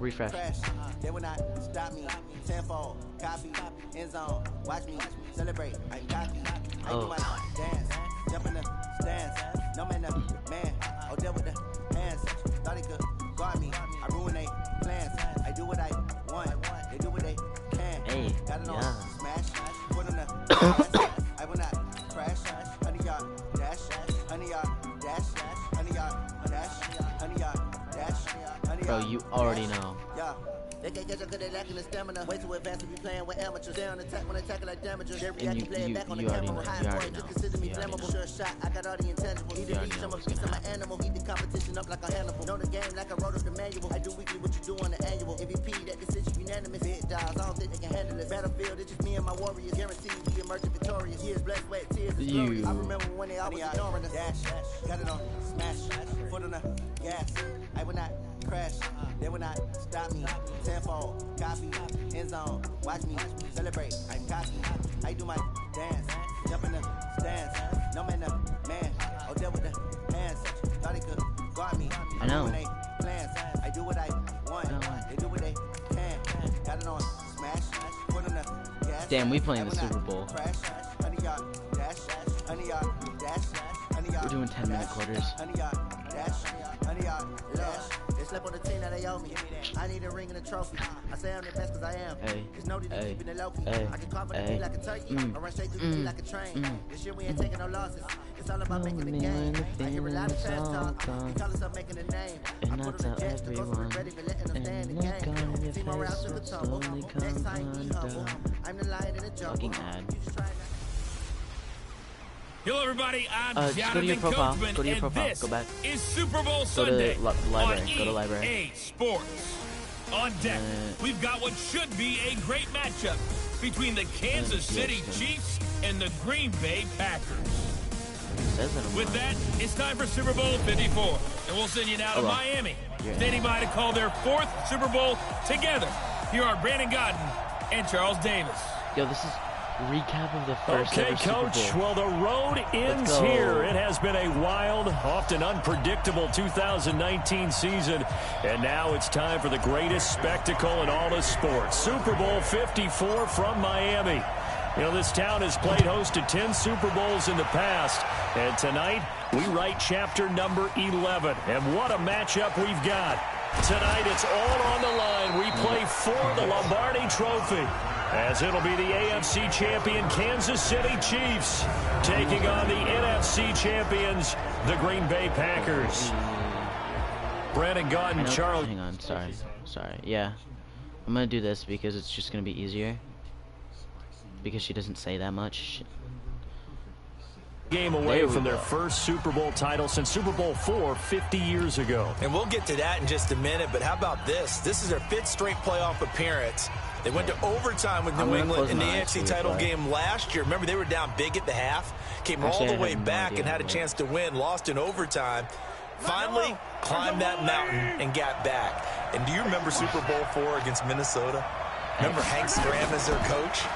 Refresh. They will not stop me. Tenfold, copy, end zone. Watch me celebrate. I'm cocky. I do my dance. Jump in the stands. No man, man. Oh, deal with the hands. Thought he could guard me. I ruin they plans. I do what I want. They do what they can. Hey, got it on yeah. smash. Put on the I will not crash. 100 yard dash. 100 yard dash. 100 yard dash. 100 yard dash. Bro, you already know. Yeah. They can't catch up because they lacking the stamina. Way too advanced to be playing with amateurs. They on attack when they tackle like damagers. They react to play it back on the camera. High point, just consider me flammable. Sure shot, I got all the intangibles. Need to reach, I'm a piece of my animal. Heat the competition up like a Hannibal. Know the game like I wrote up the manual. I do weekly what you do on the annual. MVP, that decision unanimous. Big dials, I don't think they can handle it. Battlefield, it's just me and my warriors. Guaranteed we emerge victorious. Years, blood, sweat, tears, and glory. I remember when they always ignoring us. Dash, got it on smash. Foot on the gas. I will not crash. They will not stop me. Tenfold, copy, end zone. Watch me celebrate. I'm cocky. I do my dance. Jump in the stands. No man, man. Oh, deal with the hands. Thought he could guard me. I know. When they plans, I do what I want. They do what they can. Got it on smash. Put on the gas. Damn, we playing the Super Bowl. Crash. 100 yard dash. 100 yard dash. 100 yard. We're doing 10-minute quarters. 100 yard dash. 100 yard dash. They slept on the team that they owe me. I need a ring and a trophy. I say I'm the best because I am. Just know that they're keeping it low key. I can carve it me like a turkey. I run straight through the like a train. This year we ain't taking no losses. It's all about making the game. I hear a lot of trash talk. You call us up making a name. I put on the jet to go ready for letting them stay in the game. Team around to the tumble. Next time be humble. I'm the lion in the jungle. Fucking ad. Hello, everybody. I'm just go to your profile. Coachman, Go to your and profile. this Go back. is Super Bowl Go Sunday to library. on Go to library. EA Sports. On deck, we've got what should be a great matchup between the Kansas City Chiefs and the Green Bay Packers. With that, it's time for Super Bowl 54, and we'll send you now to Miami. Standing by to call their 4th Super Bowl together. Here are Brandon Godden and Charles Davis. Yo, this is recap of the first ever Super Bowl. Coach, well, the road ends here. It has been a wild, often unpredictable 2019 season, and now it's time for the greatest spectacle in all of sports. Super Bowl 54 from Miami. You know, this town has played host to 10 Super Bowls in the past, and tonight we write chapter number 11. And what a matchup we've got. Tonight it's all on the line. We play for the Lombardi Trophy, as it'll be the AFC champion Kansas City Chiefs taking on the NFC champions, the Green Bay Packers. Brandon Godden, Charles. Hang on, sorry. Yeah, I'm gonna do this because it's just gonna be easier. Because she doesn't say that much. Game away from their first Super Bowl title since Super Bowl IV 50 years ago. And we'll get to that in just a minute, but how about this? This is their 5th straight playoff appearance. They went to overtime with New England in the AFC title game last year. Remember, they were down big at the half, came all the way back and had a chance to win, lost in overtime. Finally, climbed that mountain and got back. And do you remember Super Bowl IV against Minnesota? Remember Hank Stram as their coach?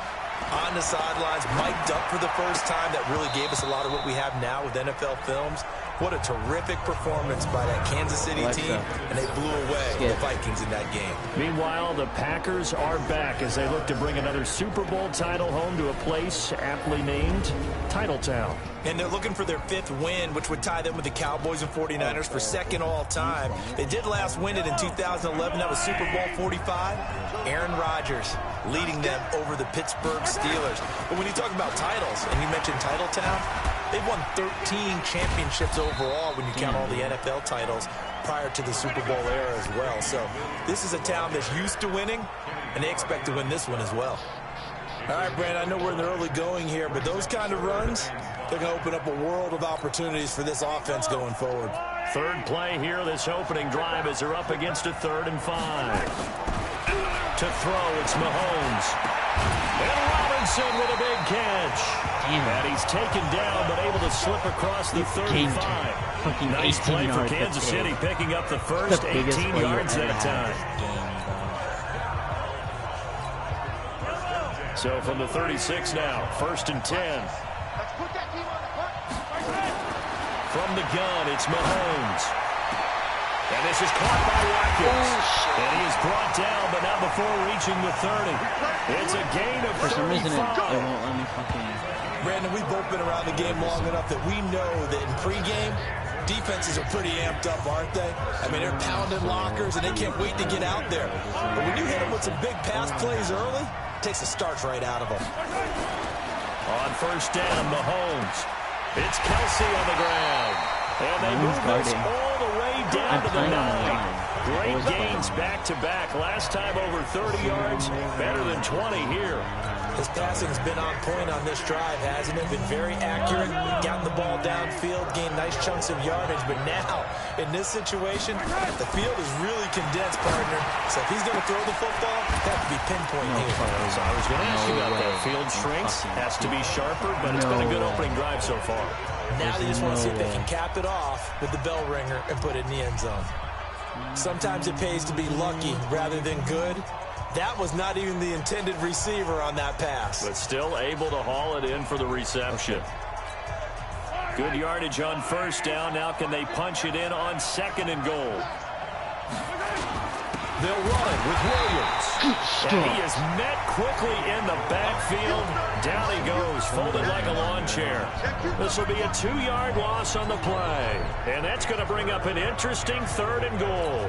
On the sidelines, mic'd up for the first time. That really gave us a lot of what we have now with NFL films. What a terrific performance by that Kansas City team, and they blew away the Vikings in that game. Meanwhile, the Packers are back as they look to bring another Super Bowl title home to a place aptly named Titletown. And they're looking for their 5th win, which would tie them with the Cowboys and 49ers for 2nd all-time. They did last win it in 2011. That was Super Bowl 45. Aaron Rodgers leading them over the Pittsburgh Steelers. But when you talk about titles, and you mentioned Titletown, they've won 13 championships overall when you count all the NFL titles prior to the Super Bowl era as well. So this is a town that's used to winning, and they expect to win this one as well. All right, Brandon, I know we're in the early going here, but those kind of runs, they're going to open up a world of opportunities for this offense going forward. Third play here, this opening drive, as they're up against a 3rd and 5. To throw, it's Mahomes. And Robinson with a big catch. Damn. And he's taken down, but able to slip across the 35. Nice play for Kansas City, picking up the first 18 yards that time. So from the 36 now, 1st and 10. From the gun, it's Mahomes. And this is caught by Watkins. And he is brought it down, but not before reaching the 30. It's a gain of 35. For some reason, it won't let me fucking... Brandon, we've both been around the game long enough that we know that in pregame, defenses are pretty amped up, aren't they? I mean, they're pounding lockers, and they can't wait to get out there. But when you hit them with some big pass plays early, it takes the starch right out of them. On first down, Mahomes. It's Kelsey on the ground. And they move this all the way down to the 9. Great gains back-to-back. Last time over 30 yards, better than 20 here. His passing's been on point on this drive, hasn't it? Been very accurate, gotten the ball downfield, gained nice chunks of yardage. But now, in this situation, the field is really condensed, partner. So if he's going to throw the football, it has to be pinpoint here. So I was going to ask you about that. Field shrinks, has to be sharper, but it's been a good opening drive so far. Now they just want to see if they can cap it off with the bell ringer and put it in the end zone. Sometimes it pays to be lucky rather than good. That was not even the intended receiver on that pass. But still able to haul it in for the reception. Good yardage on first down. Now can they punch it in on second and goal? They'll run it with Williams. And he is met quickly in the backfield. Down he goes, folded like a lawn chair. This will be a 2-yard loss on the play. And that's going to bring up an interesting third and goal.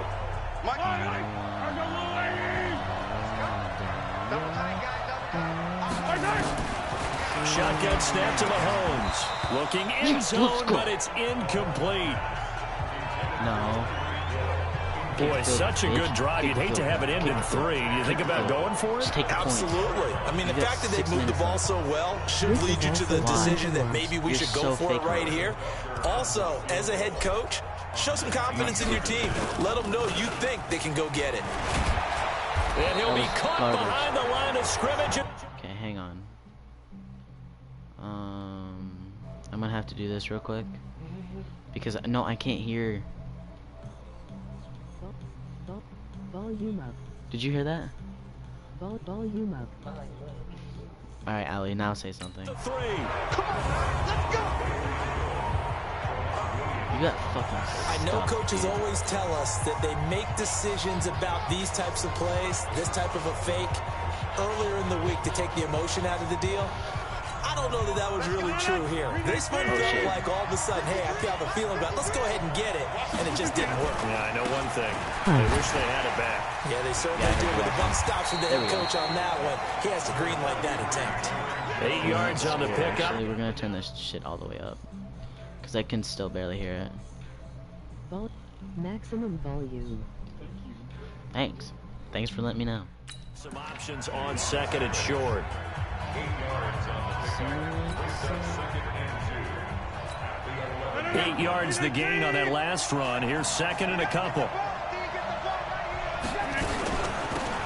Shotgun snap to Mahomes. Looking in zone, but it's incomplete. No. Boy, such a good drive. You'd hate to have it end in 3. Do you think about going for it? Absolutely. I mean, the fact that they moved the ball so well should lead you to the decision that maybe we should go for it right here. Also, as a head coach, show some confidence in your team. Let them know you think they can go get it. And he'll be caught behind the line of scrimmage. Okay, hang on. I'm gonna have to do this real quick because no, I can't hear. Volume up. Did you hear that? Volume up. All right, Ali, now say something. 3. Come on, let's go. You got fucking I know coaches always tell us that they make decisions about these types of plays, this type of a fake, earlier in the week to take the emotion out of the deal. I don't know that that was really true here. This one felt like all of a sudden, hey, I have a feeling about it. Let's go ahead and get it. And it just didn't work. Yeah, I know one thing. They wish they had it back. Yeah, they certainly do. But the buck stops with the head coach on that one. He has to green light that attempt. 8 yards on the pickup. Actually, we're gonna turn this shit all the way up because I can still barely hear it. Maximum volume. Thanks for letting me know. Some options on second and short. 8 yards the gain on that last run. Here's second and a couple.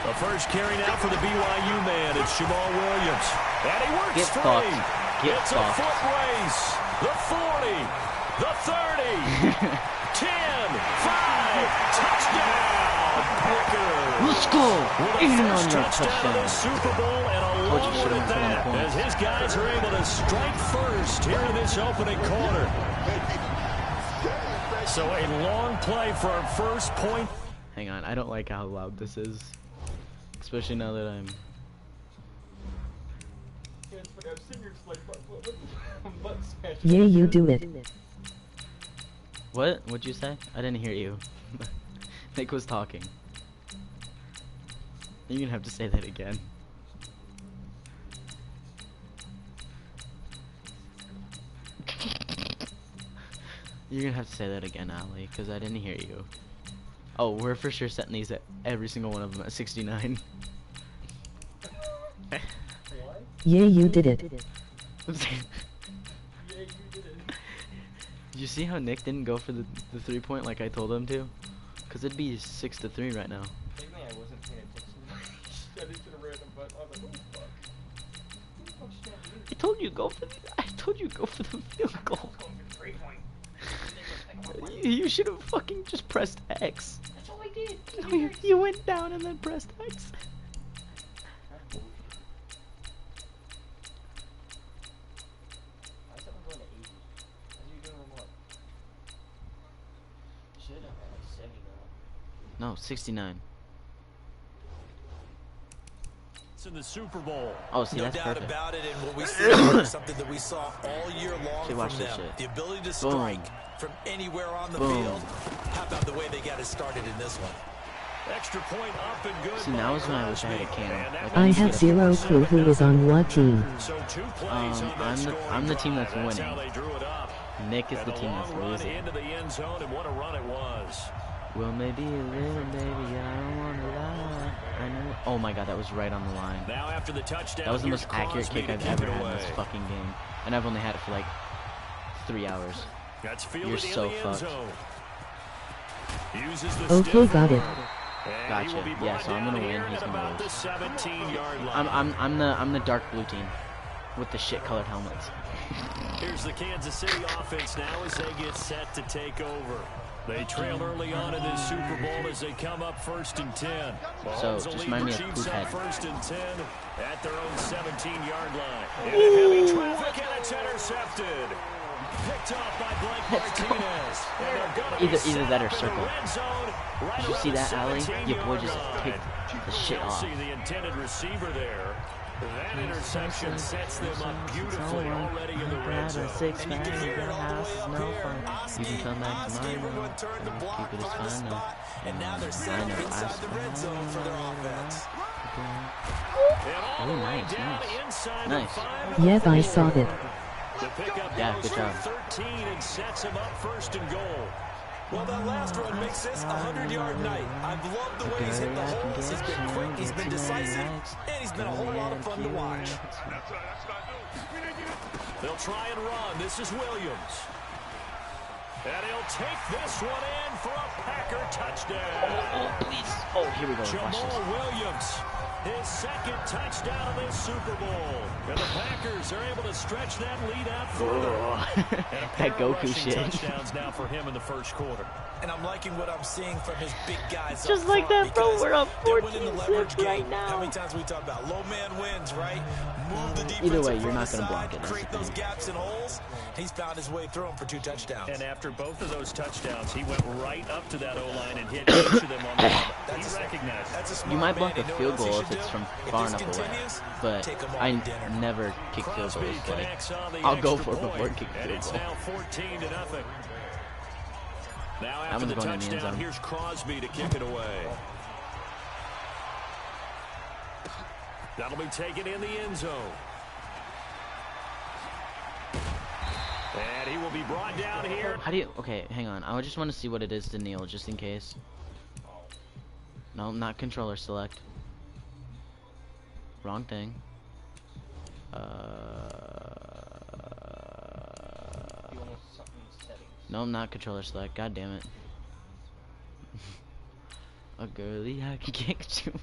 The first carry now for the BYU man. It's Jamal Williams. And he works free. It's a foot race. The 40. The 30. 10. 5. Touchdown. Let's go! Even on your touchdown. Super Bowl and a lot of that as his guys are able to strike first here in this opening quarter. So a long play for our first point. Hang on, I don't like how loud this is. Especially now that I'm... Yeah, you do it. What? What'd you say? I didn't hear you. Nick was talking. You're gonna have to say that again. You're gonna have to say that again, Ali, because I didn't hear you. Oh, we're for sure setting these at every single one of them at 69. Yeah, you did it. Did you see how Nick didn't go for the 3-point like I told him to? Because it'd be 6-3 right now. Maybe I wasn't paying attention. I just did a random butt. I was like, oh fuck. I told you go for the field goal. You should have fucking just pressed X. That's all I did. No, you went down and then pressed X. No, 69. in the Super Bowl. Oh, see, No that's doubt perfect. about it, and what we see is something that we saw all year long watch from this them. shit. The ability to Boom. strike from anywhere on the Boom. field. How about the way they got it started in this one? Extra point up and good. See, now is when I wish I had a cannon. Like, I need to have get a- zero clue who is on what team. So 2 plays on that I'm the team that's drive. That's winning. how they drew it up. Nick is And the a team that's long run losing. into the end zone, and what a run it was. Well, maybe a little, baby, I don't want to lie. I know. Oh my God, that was right on the line. Now after the touchdown, That was the here's most accurate Crosby kick to I've keep ever it had in away. this fucking game, and I've only had it for like 3 hours. That's fielded You're in so the end fucked. zone. Uses the Okay, stiff got it. arm. And Gotcha. he will be Yeah, brought so I'm down gonna win, here he's at gonna about lose. the 17-yard line. I'm the dark blue team with the shit colored helmets. Here's the Kansas City offense now as they get set to take over. They trail early on in this Super Bowl as they come up 1st and 10. So, Mahomes will just lead remind the me of Chiefs Poop on Head. 1st and 10 at their own 17-yard line. Into heavy traffic, and it's intercepted. Picked off by Blake Martinez. And they're gonna be Either set that or up in the circle. red zone right Did you see around that, the Allie? Your boy 17-yard just line. picked the shit off. Kelsey, the intended receiver there. That interception sets them up beautifully already in the red zone. And you can hear it all the way up here. You can come back to Oski, mine everyone now. turned to block, Keep it as find a fine now. spot, and now they're set up inside the red zone for their offense. And all the way nice, down nice. inside Nice. the 5 of the Yep, I 4. saw it. The pickup Yeah, goes good for job. 13 and sets him up 1st and goal. Well, that last run makes this a 100-yard night. I've loved the way he's hit the holes. He's been quick, he's been decisive, and he's been a whole lot of fun to watch. They'll try and run. This is Williams. And he'll take this one in for a Packer touchdown. Oh, please. Oh, here we go. Watch Jamal this. Williams, his second touchdown of this Super Bowl. And the Packers are able to stretch that lead out further. And a pair That of Goku rushing shit. touchdowns now for him in the first quarter. And I'm liking what I'm seeing from his big guys Just up like front that, bro. because We're up they're winning the 14-zip leverage game. right now. How many times we talk about low man wins, right? Move the defense Either way, in you're front not of the gonna block side, it, that's create the those thing. gaps and holes. He's found his way through them for 2 touchdowns. And after both of those touchdowns, he went right up to that O-line and hit each of them on the helmet. He recognized it. That's a smart You might man. block a You know what field else he goal should if it's do? from If far this enough away, continues, but take 'em all I to dinner. never kick field Crosby goals. Like, connects on the I'll go extra for it before point, kick and field it's goal. now 14-0. Now That after one's the going in the end touchdown, zone. here's Crosby to kick it away. That'll be taken in the end zone. And he will be brought down here. How do you? Okay, hang on. I just want to see what it is to kneel, just in case. No, not controller select. Wrong thing. No, not controller select. God damn it. A girly I can get you.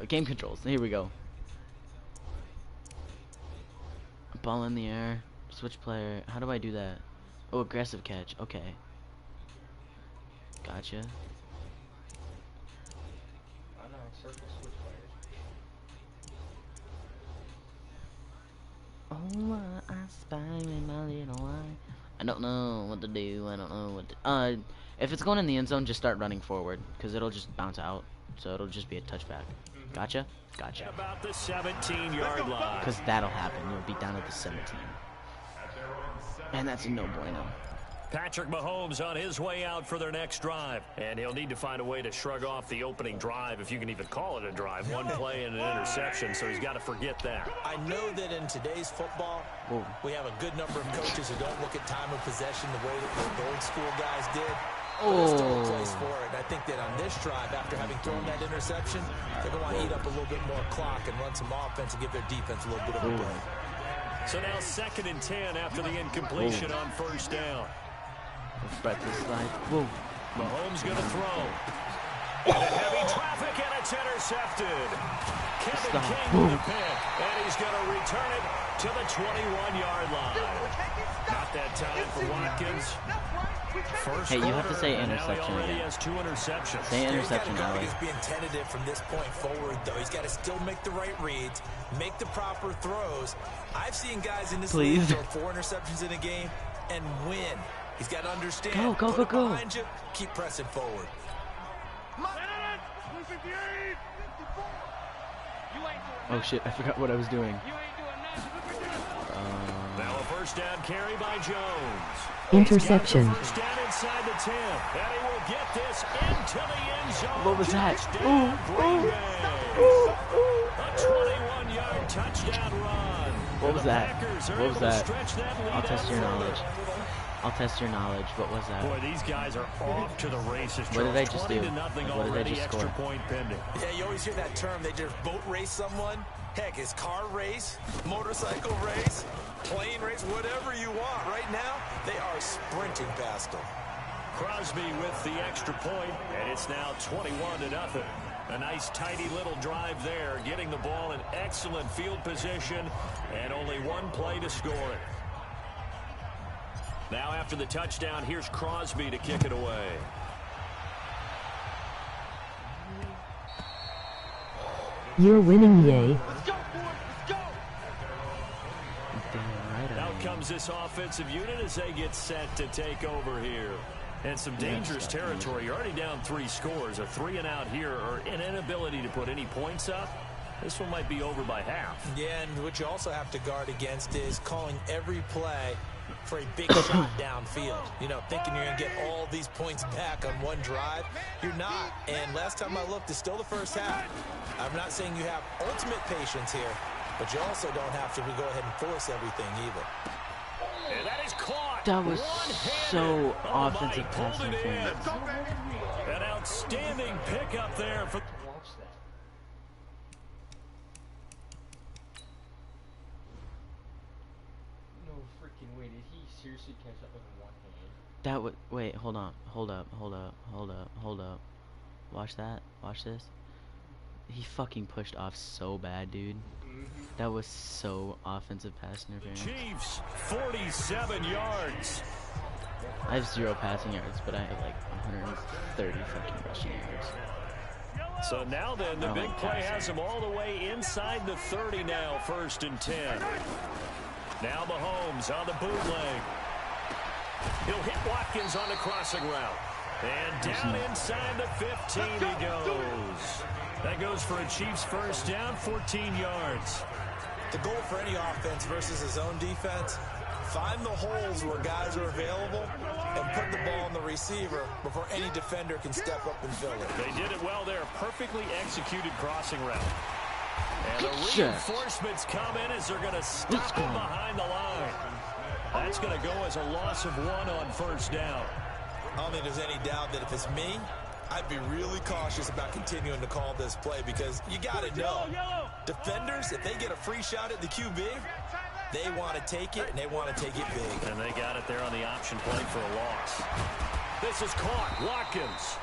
Game controls. Here we go. Ball in the air. Switch player. How do I do that? Oh, aggressive catch. Okay. Gotcha. I know, circle switch players. Oh, I spy in my little eye. I don't know what to do. I don't know what to... if it's going in the end zone, just start running forward, because it'll just bounce out. So it'll just be a touchback. Gotcha? Gotcha. About the 17-yard line. Because that'll happen. You'll be down at the 17. And that's a no bueno. Patrick Mahomes on his way out for their next drive. And he'll need to find a way to shrug off the opening drive, if you can even call it a drive. One play and an interception, so he's got to forget that. I know that in today's football, Whoa. we have a good number of coaches who don't look at time of possession the way that the old school guys did. But there's still a place for it. And I think that on this drive, after having thrown that interception, they're going to want to eat up a little bit more clock and run some offense and give their defense a little bit of a break. So now 2nd and 10 after the incompletion on first down. Breakfast slide. Whoa. Mahomes going to throw. Into heavy traffic, and it's intercepted. Kevin Stop. King with the pick, and he's going to return it to the 21-yard line. Not that time for Watkins. First Hey, you have to quarter, say and now he interception already again. has 2 interceptions. Say He's got interception, to go. Allie. He's being tentative from this point forward, though. He's got to still make the right reads, make the proper throws. I've seen guys in this league Please. throw 4 interceptions in a game and win. He's got to understand. Go, go, put go, it go. behind you, keep pressing forward. Oh shit, I forgot what I was doing. Now a first down carry by Jones. Interception. First down inside the 10. And he will get this into the end zone. What was that? Touchdown, Green Bay. A 21-yard touchdown run. What was that? Packers are What was able to that? stretch that lead I'll test out your further. knowledge. I'll test your knowledge. What was that? Boy, these guys are off to the races. What did I just do? 20-0 What did I already, just extra score? point pending. Yeah, you always hear that term. They just boat race someone. Heck, it's car race, motorcycle race, plane race, whatever you want. Right now, they are sprinting past them. Crosby with the extra point, and it's now 21-0. A nice, tidy little drive there, getting the ball in excellent field position, and only one play to score it. Now after the touchdown, here's Crosby to kick it away. You're winning, yay. Out comes this offensive unit as they get set to take over here. And some dangerous territory. You're already down 3 scores. A 3-and-out here, or an inability to put any points up. This one might be over by half. Yeah, and what you also have to guard against is calling every play for a big shot downfield. You know, thinking you're going to get all these points back on one drive. You're not. And last time I looked, it's still the first half. I'm not saying you have ultimate patience here, but you also don't have to go ahead and force everything either. And that is caught. That was so Oh, offensive Mike pass pulled it in. interference. An outstanding pickup there for... Watch that. No freaking way. Did he seriously catch up with one hand? That would wait. Hold on. Hold up. Watch that. Watch this. He fucking pushed off so bad, dude. That was so offensive pass interference. Chiefs, 47 yards. I have 0 passing yards, but I have like 130 fucking rushing yards. So now then, the Oh, big my play gosh. has him all the way inside the 30 now, 1st and 10. Now Mahomes on the bootleg. He'll hit Watkins on the crossing route. And down inside the 15 he goes. That goes for a Chiefs first down, 14 yards. The goal for any offense versus his own defense, find the holes where guys are available and put the ball on the receiver before any defender can step up and fill it. They did it well there. Perfectly executed crossing route. And the Shit. reinforcements come in as they're going to stop him behind the line. That's going to go as a loss of 1 on 1st down. I don't think there's any doubt that if it's me, I'd be really cautious about continuing to call this play because you got to know, defenders, if they get a free shot at the QB, they want to take it, and they want to take it big. And they got it there on the option play for a loss. This is caught. Watkins.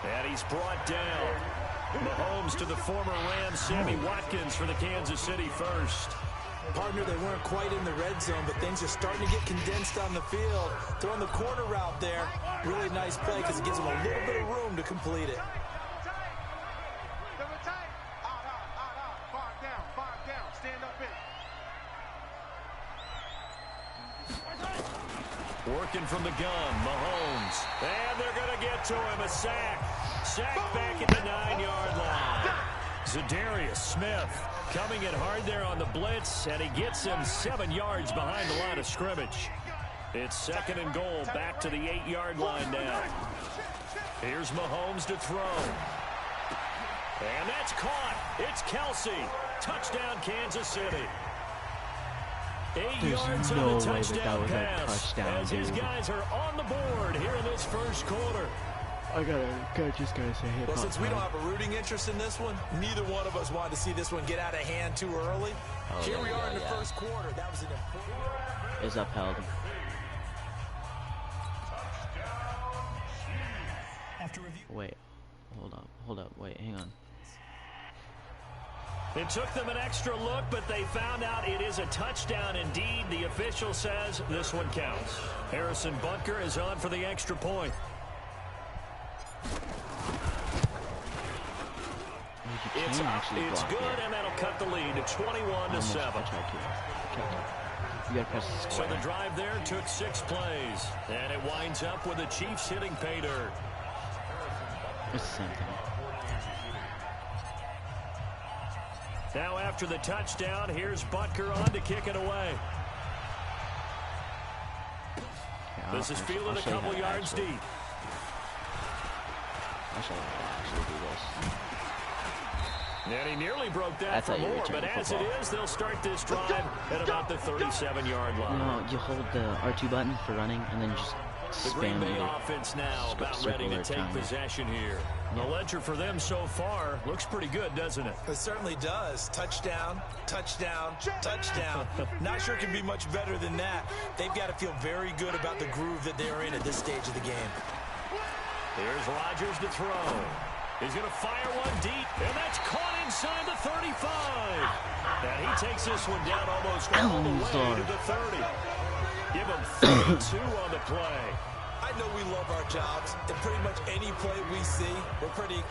And he's brought down. Mahomes to the former Ram, Sammy Watkins for the Kansas City first. Partner, they weren't quite in the red zone, but things are starting to get condensed on the field. Throwing the corner route there. Really nice play because it gives them a little bit of room to complete it. Working from the gun, Mahomes. And they're going to get to him. A sack. Sack back at the 9-yard line. Zadarius Smith coming in hard there on the blitz, and he gets him 7 yards behind the line of scrimmage. It's 2nd and goal, back to the 8-yard line now. Here's Mahomes to throw. And that's caught. It's Kelsey. Touchdown, Kansas City. 8 yards no on the way that touchdown was a pass. touchdown, As his dude. guys are on the board here in this first quarter. Just gotta say, hey, Well, since we don't have a rooting interest in this one, neither one of us wanted to see this one get out of hand too early. Here we are in the first quarter. That was an important... is upheld. Wait, hold up, wait, hang on. It took them an extra look, but they found out it is a touchdown indeed. The official says this one counts. Harrison Bunker is on for the extra point. It's up, it's good, and that'll cut the lead to 21-7. You gotta press the So square. the drive there took 6 plays, and it winds up with the Chiefs hitting pay dirt. It's the same thing. Now after the touchdown, here's Butker on to kick it away. Yeah, This is fielded a couple yards deep. I should actually do this. And he nearly broke that for more, but as it is, they'll start this drive at about the 37-yard line. No, you hold the R2 button for running, and then just the Green spam Bay it. offense now about ready to take possession here. The ledger for them so far looks pretty good, doesn't it? It certainly does. Touchdown, touchdown, touchdown. Not sure it can be much better than that. They've got to feel very good about the groove that they're in at this stage of the game. Here's Rodgers to throw. He's going to fire one deep, and that's caught inside the 35. And he takes this one down almost all the way to the 30. Give him 32 on the play. I know we love our jobs, and pretty much any play we see, we're pretty,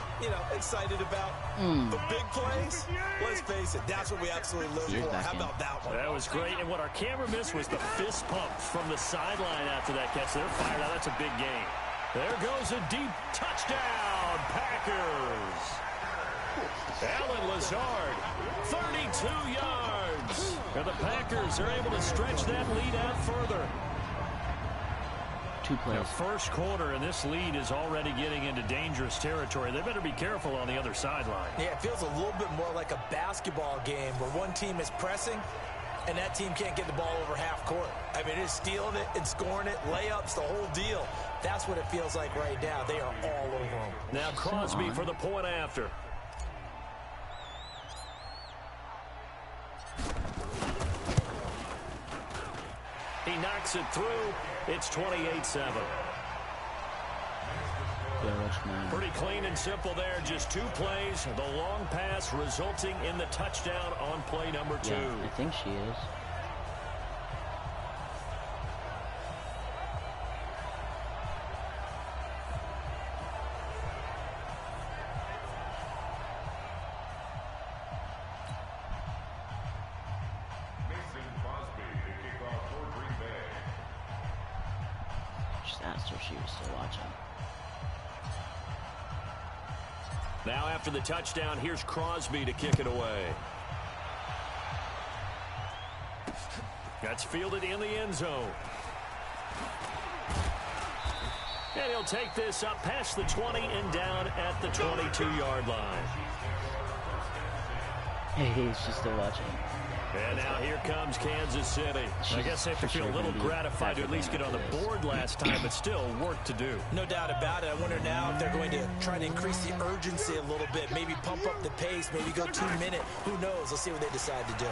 excited about. The big plays, let's face it, that's what we absolutely live for. How about that one? That was great, and what our camera missed was the fist pump from the sideline after that catch. They're fired out. That's a big game. There goes a deep touchdown, Packers. Alan Lazard, 32 yards. And the Packers are able to stretch that lead out further. 2 plays. The first quarter, and this lead is already getting into dangerous territory. They better be careful on the other sideline. Yeah, it feels a little bit more like a basketball game where one team is pressing and that team can't get the ball over half court. I mean, it's stealing it and scoring it, layups, the whole deal. That's what it feels like right now. They are all over them. Now Crosby for the point after. He knocks it through. It's 28-7. Pretty clean and simple there. Just 2 plays. The long pass resulting in the touchdown on play number 2. Yeah, I think she is. Just asked her if she was still watching. Now after the touchdown, here's Crosby to kick it away. That's fielded in the end zone. And he'll take this up past the 20 and down at the 22-yard line. Hey, she's still watching. And now here comes Kansas City. I guess they have to feel a little gratified to at least get on the board last time, but still work to do. No doubt about it. I wonder now if they're going to try to increase the urgency a little bit, maybe pump up the pace, maybe go 2-minute. Who knows? Let's see what they decide to do.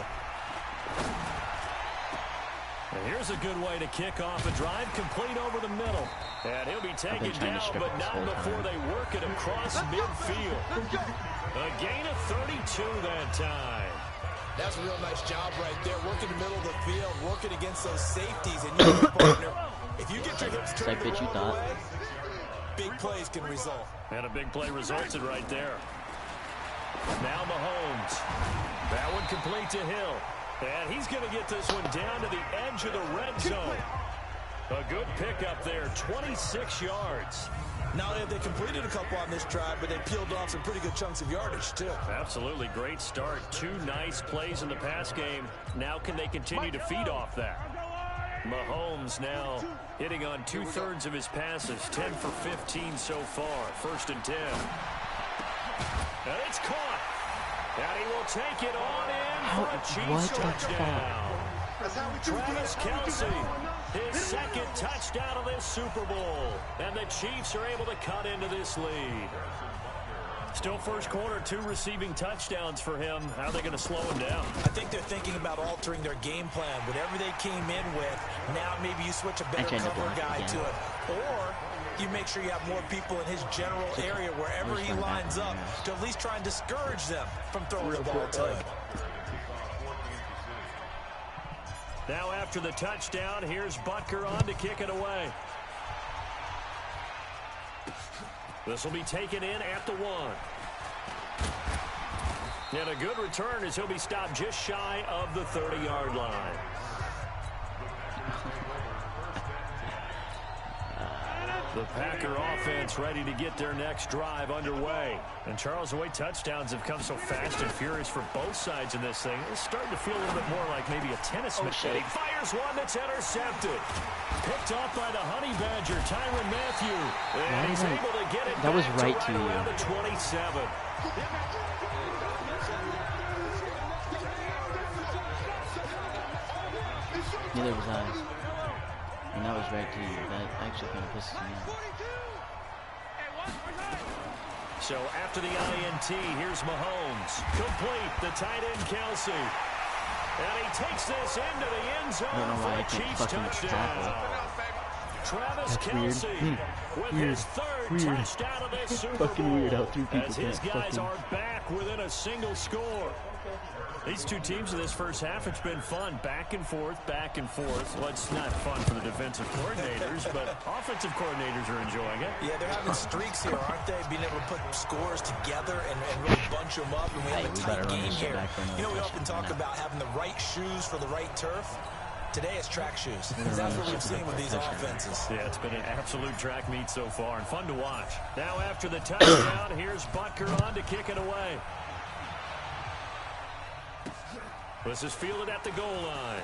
And here's a good way to kick off a drive, complete over the middle. And he'll be taken down, but not before they work it across midfield. A gain of 32 that time. That's a real nice job right there, working the middle of the field, working against those safeties. And your partner, if you get your hips turned the wrong way, big plays can result. And a big play resulted right there. Now Mahomes. That one complete to Hill. And he's going to get this one down to the edge of the red zone. A good pickup there, 26 yards. Not only have they completed a couple on this drive, but they peeled off some pretty good chunks of yardage, too. Absolutely great start. 2 nice plays in the pass game. Now can they continue to feed off that? Mahomes now hitting on 2/3 of his passes, 10 for 15 so far. 1st and 10. And it's caught. And he will take it on in for a Chiefs touchdown. Travis Kelce, his 2nd touchdown of this Super Bowl. And the Chiefs are able to cut into this lead. Still first quarter, 2 receiving touchdowns for him. How are they going to slow him down? I think they're thinking about altering their game plan. Whatever they came in with, now maybe you switch a better cover guy to it. Or you make sure you have more people in his general area wherever he lines up to at least try and discourage them from throwing the ball to him. Now after the touchdown, here's Butker on to kick it away. This will be taken in at the 1. And a good return as he'll be stopped just shy of the 30-yard line. The Packer offense ready to get their next drive underway. And Charles, the way touchdowns have come so fast and furious for both sides in this thing, it's starting to feel a little bit more like maybe a tennis match. He fires one that's intercepted. Picked off by the Honey Badger, Tyrann Mathieu. And he's able to get it that was back right to you. around the 27. Neither was I. And that was right to you. That actually kind of pisses me off. So after the INT, here's Mahomes. Complete, the tight end Kelsey. And he takes this into the end zone for a Chiefs touchdown. Travis Kelsey with his third touchdown of this Super Bowl. As his guys are back within a single score. These two teams in this first half, it's been fun. Back and forth, back and forth. Well, it's not fun for the defensive coordinators, but offensive coordinators are enjoying it. Yeah, they're having streaks here, aren't they? Being able to put scores together and really bunch them up. And we have a tight game here. You know, we often talk about having the right shoes for the right turf. Today it's track shoes. That's what we've seen with these offenses. Yeah, it's been an absolute track meet so far and fun to watch. Now after the touchdown, here's Butker on to kick it away. This is fielded at the goal line.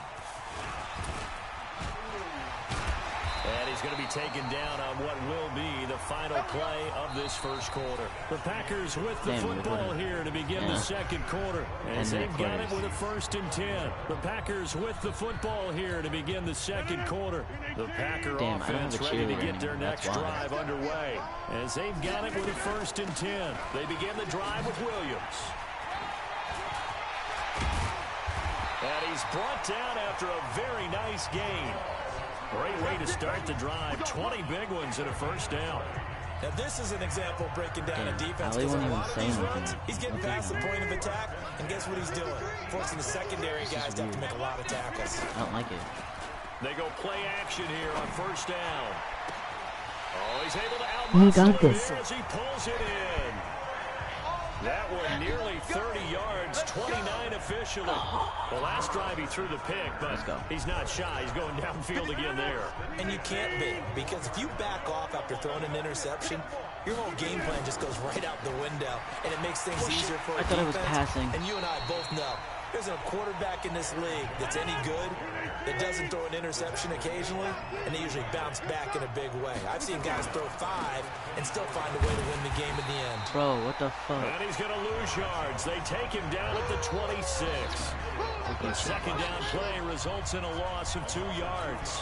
And he's going to be taken down on what will be the final play of this first quarter. The Packers with the football here to begin the second quarter. As they've got it with a 1st and 10. The Packers with the football here to begin the second quarter. The Packer offense ready to get their next drive underway. As they've got it with a 1st and 10. They begin the drive with Williams. And he's brought down after a very nice gain. Great way to start the drive. 20 big ones and a 1st down. Now this is an example of breaking down a defense, because a lot of these runs, he's getting past the point of attack, and guess what he's doing? Forcing the secondary guys to have to make a lot of tackles. I don't like it. They go play action here on 1st down. Oh, he's able to You outmuscle got this. as he pulls it in. That one nearly 30 yards, 29 officially. The last drive he threw the pick, but he's not shy. He's going downfield again there. And you can't be, because if you back off after throwing an interception, your whole game plan just goes right out the window, and it makes things easier for a defense. I was passing. And you and I both know, there's a quarterback in this league that's any good that doesn't throw an interception occasionally, and they usually bounce back in a big way. I've seen guys throw 5 and still find a way to win the game in the end. Bro, what the fuck? And he's going to lose yards. They take him down at the 26. The second down play results in a loss of 2 yards.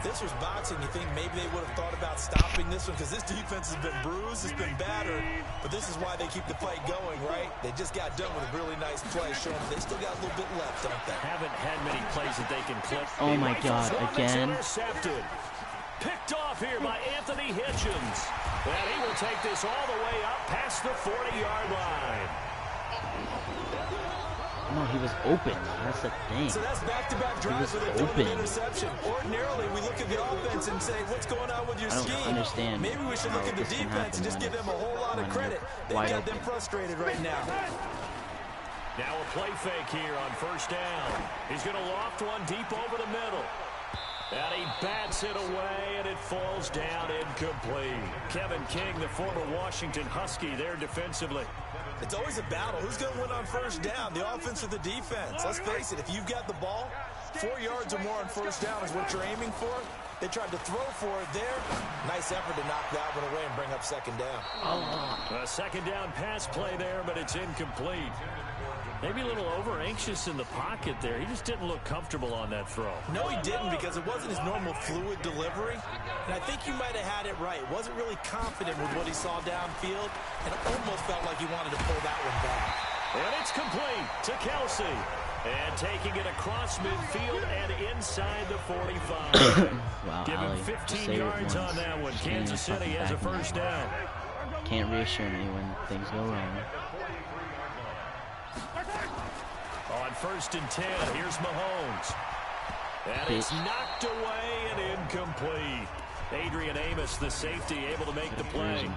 This was boxing. You think maybe they would have thought about stopping this one, because this defense has been bruised, it's been battered, but this is why they keep the fight going, right? They just got done with a really nice play, showing they still got a little bit left, don't they? Haven't had many plays that they can clip. Oh my God, again? Intercepted. Picked off here by Anthony Hitchens. And he will take this all the way up past the 40-yard line. No, he was open. That's the thing. So that's back-to-back drives with an interception. Ordinarily, we look at the offense and say, what's going on with your scheme? I don't understand. Maybe we should look at the defense and just give them a whole lot of credit. They've got them frustrated right now. Now a play fake here on 1st down. He's going to loft one deep over the middle. And he bats it away, and it falls down incomplete. Kevin King, the former Washington Husky, there defensively. It's always a battle. Who's going to win on 1st down, the offense or the defense? Let's face it, if you've got the ball, 4 yards or more on 1st down is what you're aiming for. They tried to throw for it there. Nice effort to knock that one away and bring up 2nd down. A 2nd down pass play there, but it's incomplete. Maybe a little over-anxious in the pocket there. He just didn't look comfortable on that throw. No, he didn't, because it wasn't his normal fluid delivery. And I think you might have had it right. Wasn't really confident with what he saw downfield, and it almost felt like he wanted to pull that one back. And it's complete to Kelsey. And taking it across midfield and inside the 45. Wow, Give him 15 yards on that one. Kansas City has a 1st down. Can't reassure me when things go wrong. On 1st and 10, here's Mahomes. And it's knocked away and incomplete. Adrian Amos, the safety, able to make the play.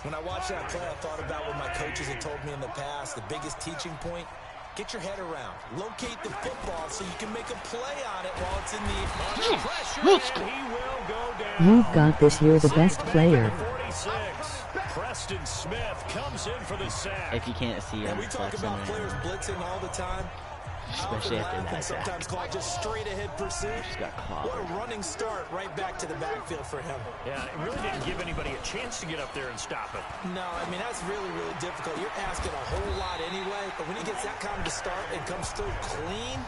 When I watched that play, I thought about what my coaches had told me in the past. The biggest teaching point, Get your head around. Locate the football so you can make a play on it while it's in the pressure. And he will go down. You've got this. You're the best player. 46. Preston Smith comes in for the sack. If you can't see And him, we talk about players blitzing all the time. especially after that Sometimes call just straight ahead pursuit. Just got What a clobbered. running start right back to the backfield for him. Yeah, it really didn't give anybody a chance to get up there and stop it. No, I mean, that's really, really difficult. You're asking a whole lot anyway, but when he gets that kind of start and comes through clean,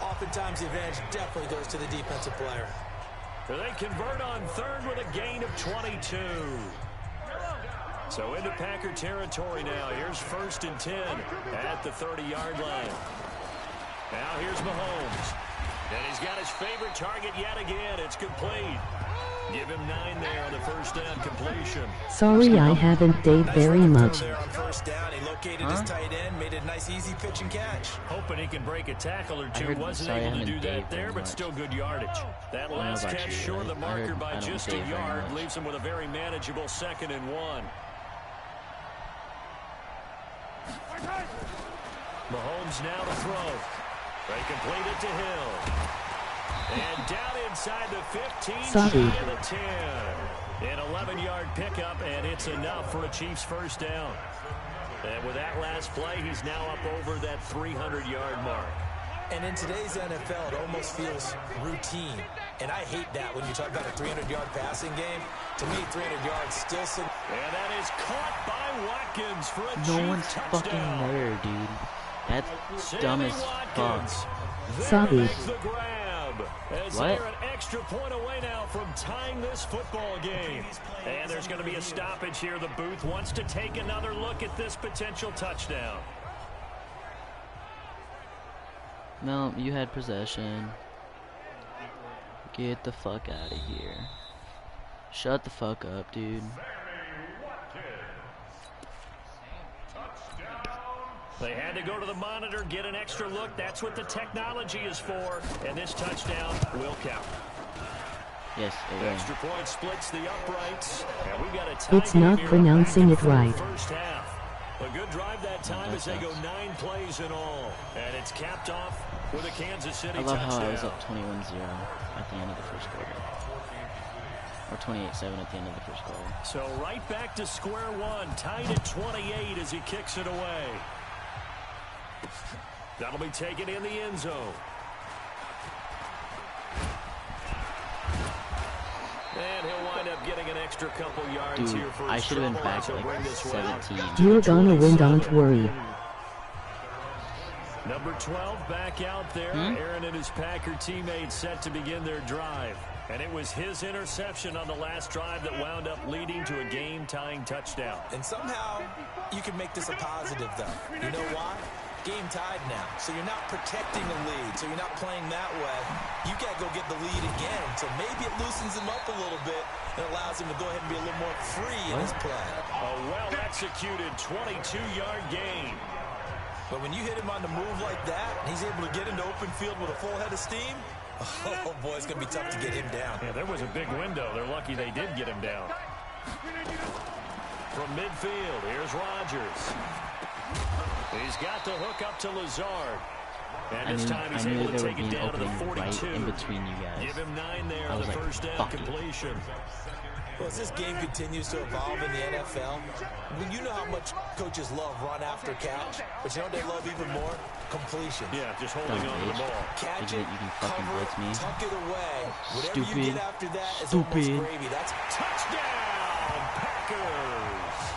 oftentimes the advantage definitely goes to the defensive player. So they convert on third with a gain of 22. So into Packer territory now. Here's 1st and 10 at the 30-yard line. Now here's Mahomes. And he's got his favorite target yet again. It's complete. Give him 9 there on the first down completion. Sorry I haven't Dave very much. There on first down, he located his tight end, made a nice easy pitch and catch. Hoping he can break a tackle or two. heard- Wasn't sorry, I able to haven't do that Dave there, very but much. still good yardage. That know last about catch you, short of the I marker heard- by I don't just a Dave very yard. much. Leaves him with a very manageable 2nd and 1. Mahomes now to throw. They complete it to Hill. And down inside the 15, Sorry. shy of the 10. An 11-yard pickup, and it's enough for a Chiefs first down. And with that last play, he's now up over that 300-yard mark. And in today's NFL, it almost feels routine. And I hate that when you talk about a 300-yard passing game. To me, 300 yards still... And that is caught by Watkins for a No Chief one's touchdown. fucking there, dude. That's Sammy dumb as Watkins. fuck. There Sorry. makes the grab. As What? they're an extra point away now from tying this football game. And there's going to be a stoppage here. The booth wants to take another look at this potential touchdown. No, you had possession. Get the fuck out of here. Shut the fuck up, dude. They had to go to the monitor, get an extra look. That's what the technology is for. And this touchdown will count. Yes, it will. Extra point splits the uprights. And we got a tie It's game not here pronouncing back it and right. forth First half. A good drive that time as they go 9 plays in all. And it's capped off with a Kansas City I love touchdown. how I was up 21-0 at the end of the first quarter. Or 28-7 at the end of the first quarter. So right back to square one, tied at 28 as he kicks it away. That'll be taken in the end zone. And he'll wind up getting an extra couple yards Dude, here for I his should have been trouble back as at he'll bring like this one out 17. You're gonna win, don't worry. Number 12 back out there. Aaron and his Packer teammates set to begin their drive. And it was his interception on the last drive that wound up leading to a game-tying touchdown. And somehow, you can make this a positive, though. You know why? Game tied now. So you're not protecting the lead. So you're not playing that way. You got to go get the lead again. So maybe it loosens him up a little bit and allows him to go ahead and be a little more free in his play. A well-executed 22-yard gain. But when you hit him on the move like that, and he's able to get into open field with a full head of steam, oh, boy, it's going to be tough to get him down. Yeah, there was a big window. They're lucky they did get him down. From midfield, here's Rodgers. He's got the hook up to Lazard. And this time he's I knew able to there take would it be an down to the opening 42. right in between you guys. Give him 9 there I on was the like, first down fuck it. completion. Well, as this game continues to evolve in the NFL, you know how much coaches love run after catch, but you know what they love even more? Completion. Yeah, just holding Dumb on to the bitch. ball. Catch You it, can fucking cover blitz it, me. tuck it away. Whatever Stupid. you get after that is Stupid. almost gravy. That's Touchdown, Packers.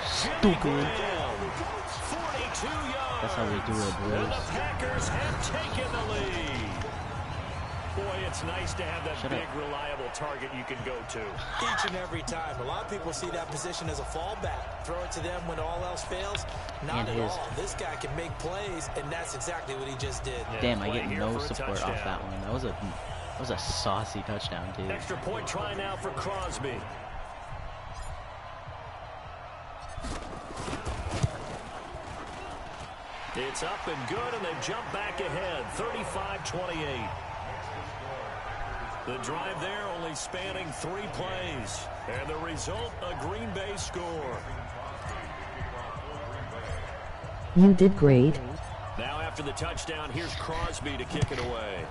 Stupid. 42 yards. That's how we do it, And boys. the Packers have taken the lead. Boy, it's nice to have that Shut big, up. reliable target you can go to. each and every time. A lot of people see that position as a fallback. Throw it to them when all else fails. Not And at his. all. This guy can make plays, and that's exactly what he just did. Damn, I play get here no for a support touchdown. off that one. That was a saucy touchdown, dude. Extra point try now for Crosby. It's up and good, and they jump back ahead, 35-28. The drive there only spanning 3 plays. And the result, a Green Bay score. You did great. after the touchdown, here's Crosby to kick it away.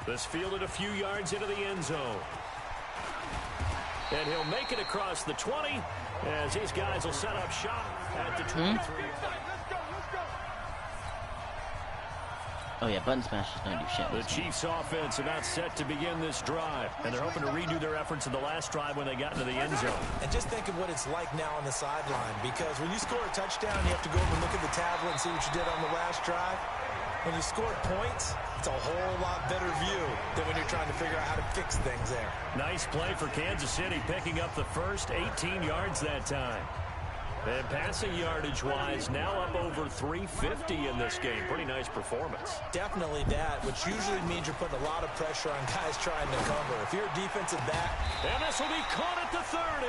This fielded a few yards into the end zone. And he'll make it across the 20 as these guys will set up shop at the 23. Oh yeah, button smashes don't do shit. The Chiefs offense about set to begin this drive, and they're hoping to redo their efforts in the last drive when they got into the end zone. And just think of what it's like now on the sideline, because when you score a touchdown, you have to go over and look at the tablet and see what you did on the last drive. When you score points, it's a whole lot better view than when you're trying to figure out how to fix things there. Nice play for Kansas City, picking up the first 18 yards that time. And passing yardage-wise, now up over 350 in this game. Pretty nice performance. Definitely that, which usually means you're putting a lot of pressure on guys trying to cover. If you're a defensive back... And this will be caught at the 30.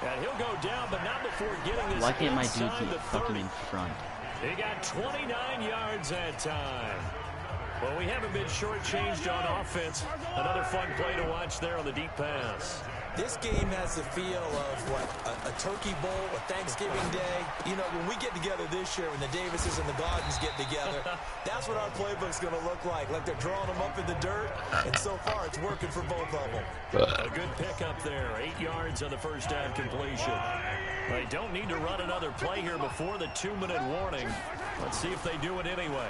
And he'll go down, but not before getting this. Why can't my dude be fucking in front? He got 29 yards that time. Well, we haven't been shortchanged on offense. Another fun play to watch there on the deep pass. This game has the feel of, what, a turkey bowl, a Thanksgiving day. You know, when we get together this year, when the Davises and the Gardens get together, that's what our playbook's going to look like they're drawing them up in the dirt, and so far it's working for both of them. A good pickup there, 8 yards on the first down completion. They don't need to run another play here before the 2-minute warning. Let's see if they do it anyway.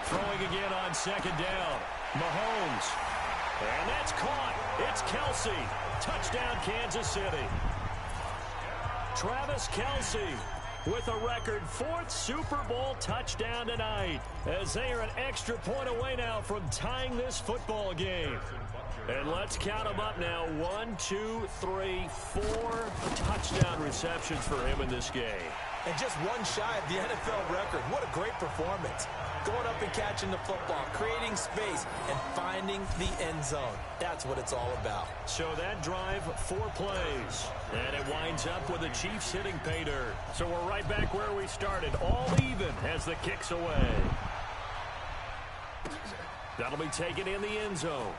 Throwing again on second down. Mahomes. And that's caught. It's Kelsey. Touchdown, Kansas City. Travis Kelsey with a record 4th Super Bowl touchdown tonight, as they are an extra point away now from tying this football game. And let's count them up now. 1, 2, 3, 4 touchdown receptions for him in this game. And just one shy of the NFL record. What a great performance. Going up and catching the football, creating space, and finding the end zone. That's what it's all about. So that drive, 4 plays. And it winds up with the Chiefs hitting pay dirt. So we're right back where we started, all even as the kick's away. That'll be taken in the end zone.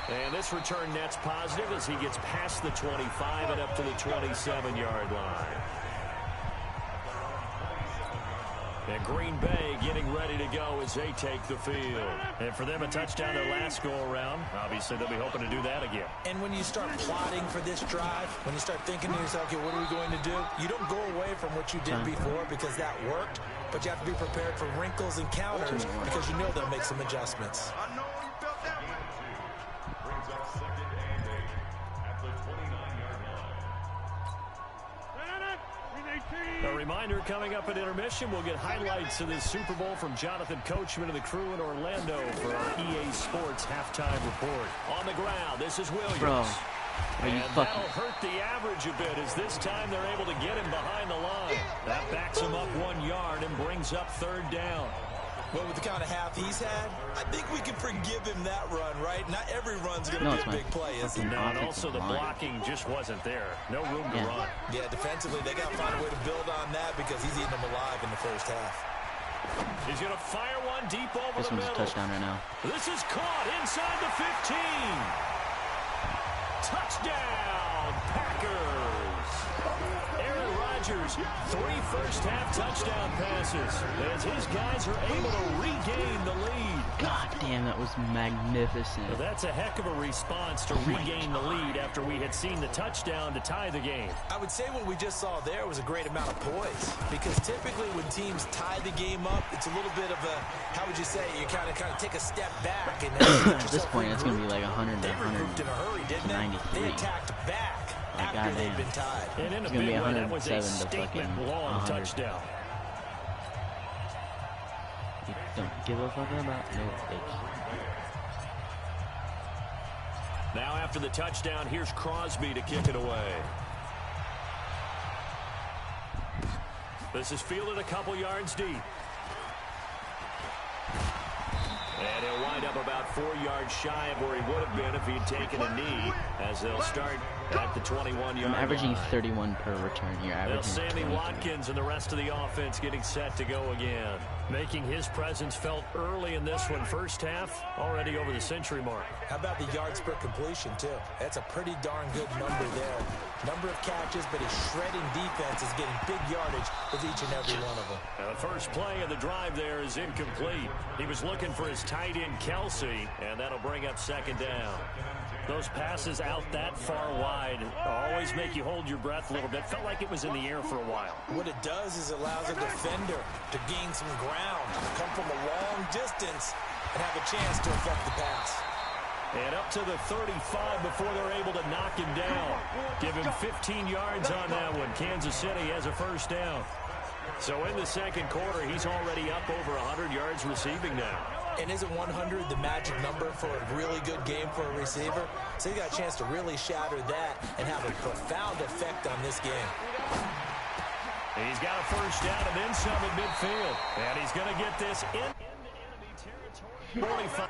And this return net's positive as he gets past the 25 and up to the 27-yard line. And Green Bay getting ready to go as they take the field. And for them, a touchdown their last go-around. Obviously, they'll be hoping to do that again. And when you start plotting for this drive, when you start thinking to yourself, okay, what are we going to do? You don't go away from what you did before because that worked, but you have to be prepared for wrinkles and counters because you know they'll make some adjustments. Brings up 2nd and 8 at the 29-yard line. A reminder, coming up at intermission, we'll get highlights of this Super Bowl from Jonathan Coachman and the crew in Orlando for our EA Sports halftime report. On the ground, this is Williams. Bro, are you fucking... That'll hurt the average a bit as this time they're able to get him behind the line. That backs him up 1 yard and brings up 3rd down. Well, with the kind of half he's had, I think we can forgive him that run, right? Not every run's going to be a big play, is it? No, and also the blocking just wasn't there. No room to run. Yeah, defensively, they got to find a way to build on that because he's eating them alive in the first half. He's going to fire one deep over the middle. This one's a touchdown right now. This is caught inside the 15. Touchdown, Packers. Aaron Rodgers, 3 first-half touchdown passes as his guys are able to regain the lead. God damn, that was magnificent. Well, that's a heck of a response to regain the lead after we had seen the touchdown to tie the game. I would say what we just saw there was a great amount of poise, because typically when teams tie the game up, it's a little bit of a, how would you say, you kind of take a step back. And at this point, it's going to be like 100 to 193. They attacked back after they'd been tied. And in a big way, that was a statement long touchdown. You don't give a fuck about no bitch. Now after the touchdown, here's Crosby to kick it away. This is fielded a couple yards deep. And he'll wind up about 4 yards shy of where he would have been if he'd taken a knee, as they'll start at the 21-yard line. I'm averaging 31 per return here. Now Sammy Watkins and the rest of the offense getting set to go again. Making his presence felt early in this one. First half, already over the century mark. How about the yards per completion, too? That's a pretty darn good number there. Number of catches, but his shredding defense is getting big yardage with each and every one of them. Now the first play of the drive there is incomplete. He was looking for his tight end, Kelsey, and that'll bring up second down. Those passes out that far wide always make you hold your breath a little bit. Felt like it was in the air for a while. What it does is allows a defender to gain some ground, come from a long distance, and have a chance to affect the pass. And up to the 35 before they're able to knock him down. Give him 15 yards on that one. Kansas City has a first down. So in the second quarter, he's already up over 100 yards receiving now. And isn't 100 the magic number for a really good game for a receiver? So he got a chance to really shatter that and have a profound effect on this game. He's got a first down and then some at midfield. And he's going to get this in enemy territory. 45.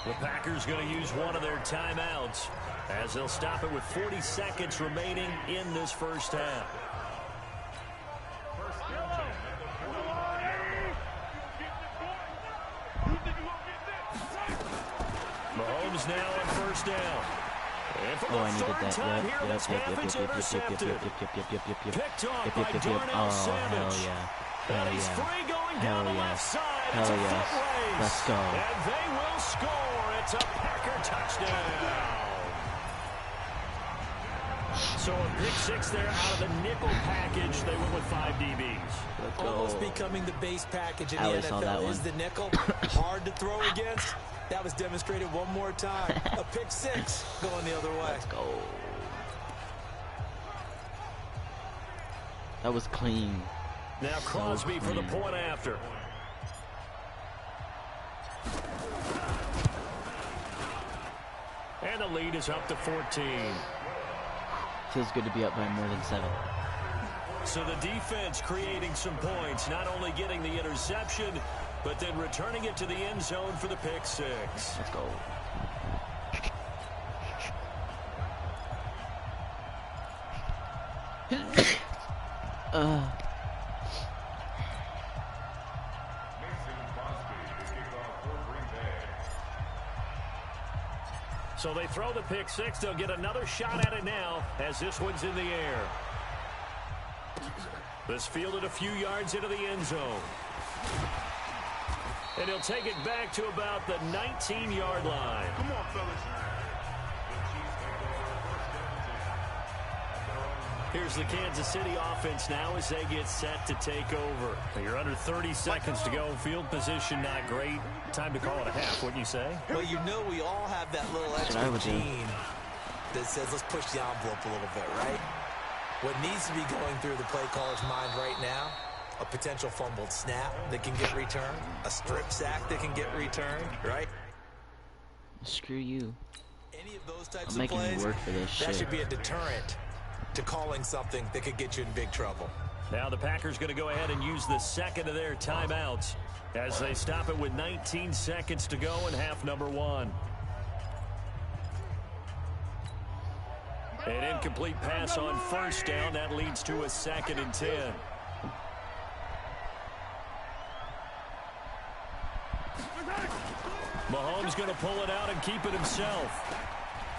The Packers going to use one of their timeouts as they'll stop it with 40 seconds remaining in this first half. Mahomes now on first down. And for I needed third that. time Yep. here, this half is intercepted. Picked off by Oh, Darnell hell Savage. yeah. And he's free going down the left side. It's a foot race. Let's go. And they will score. It's a Packer touchdown. So a pick six there out of the nickel package. They went with 5 DBs. Almost becoming the base package in I the always saw that NFL one. is the nickel. Hard to throw against. That was demonstrated one more time. A pick six going the other way. Let's go. That was clean. Now Crosby for the point after. And the lead is up to 14. Feels good to be up by more than 7. So the defense creating some points, not only getting the interception, but then returning it to the end zone for the pick six. Let's go. So they throw the pick six. They'll get another shot at it now as this one's in the air. This fielded a few yards into the end zone. And he'll take it back to about the 19-yard line. Come on, fellas. Here's the Kansas City offense now as they get set to take over. You're under 30 seconds to go. Field position not great. Time to call it a half, wouldn't you say? Well, you know we all have that little extra gene that says let's push the envelope a little bit, right? What needs to be going through the play caller's mind right now, a potential fumbled snap that can get returned, a strip sack that can get returned, right? Screw you. Any of those types I'm of making plays, you work for this that shit. should be a deterrent to calling something that could get you in big trouble. Now the Packers going to go ahead and use the second of their timeouts as they stop it with 19 seconds to go in half number 1. An incomplete pass on first down. That leads to a 2nd and 10. Mahomes going to pull it out and keep it himself.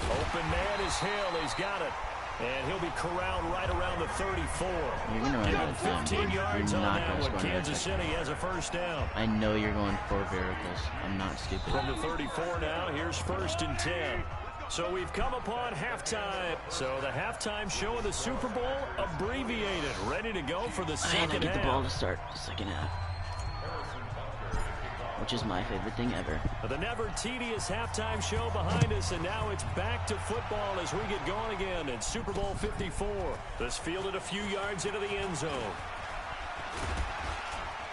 Open man is Hill. He's got it. And he'll be corralled right around the 34. You're gonna run out of time. 15 yards You're on not that gonna one. score another Kansas touchdown. City has a first down. I know you're going 4 verticals. I'm not stupid. From the 34 now, here's 1st and 10. So we've come upon halftime. So the halftime show of the Super Bowl abbreviated. Ready to go for the And I second get the ball half. to start the second half, which is my favorite thing ever. The never tedious halftime show behind us, and now it's back to football as we get going again in Super Bowl 54. This fielded a few yards into the end zone.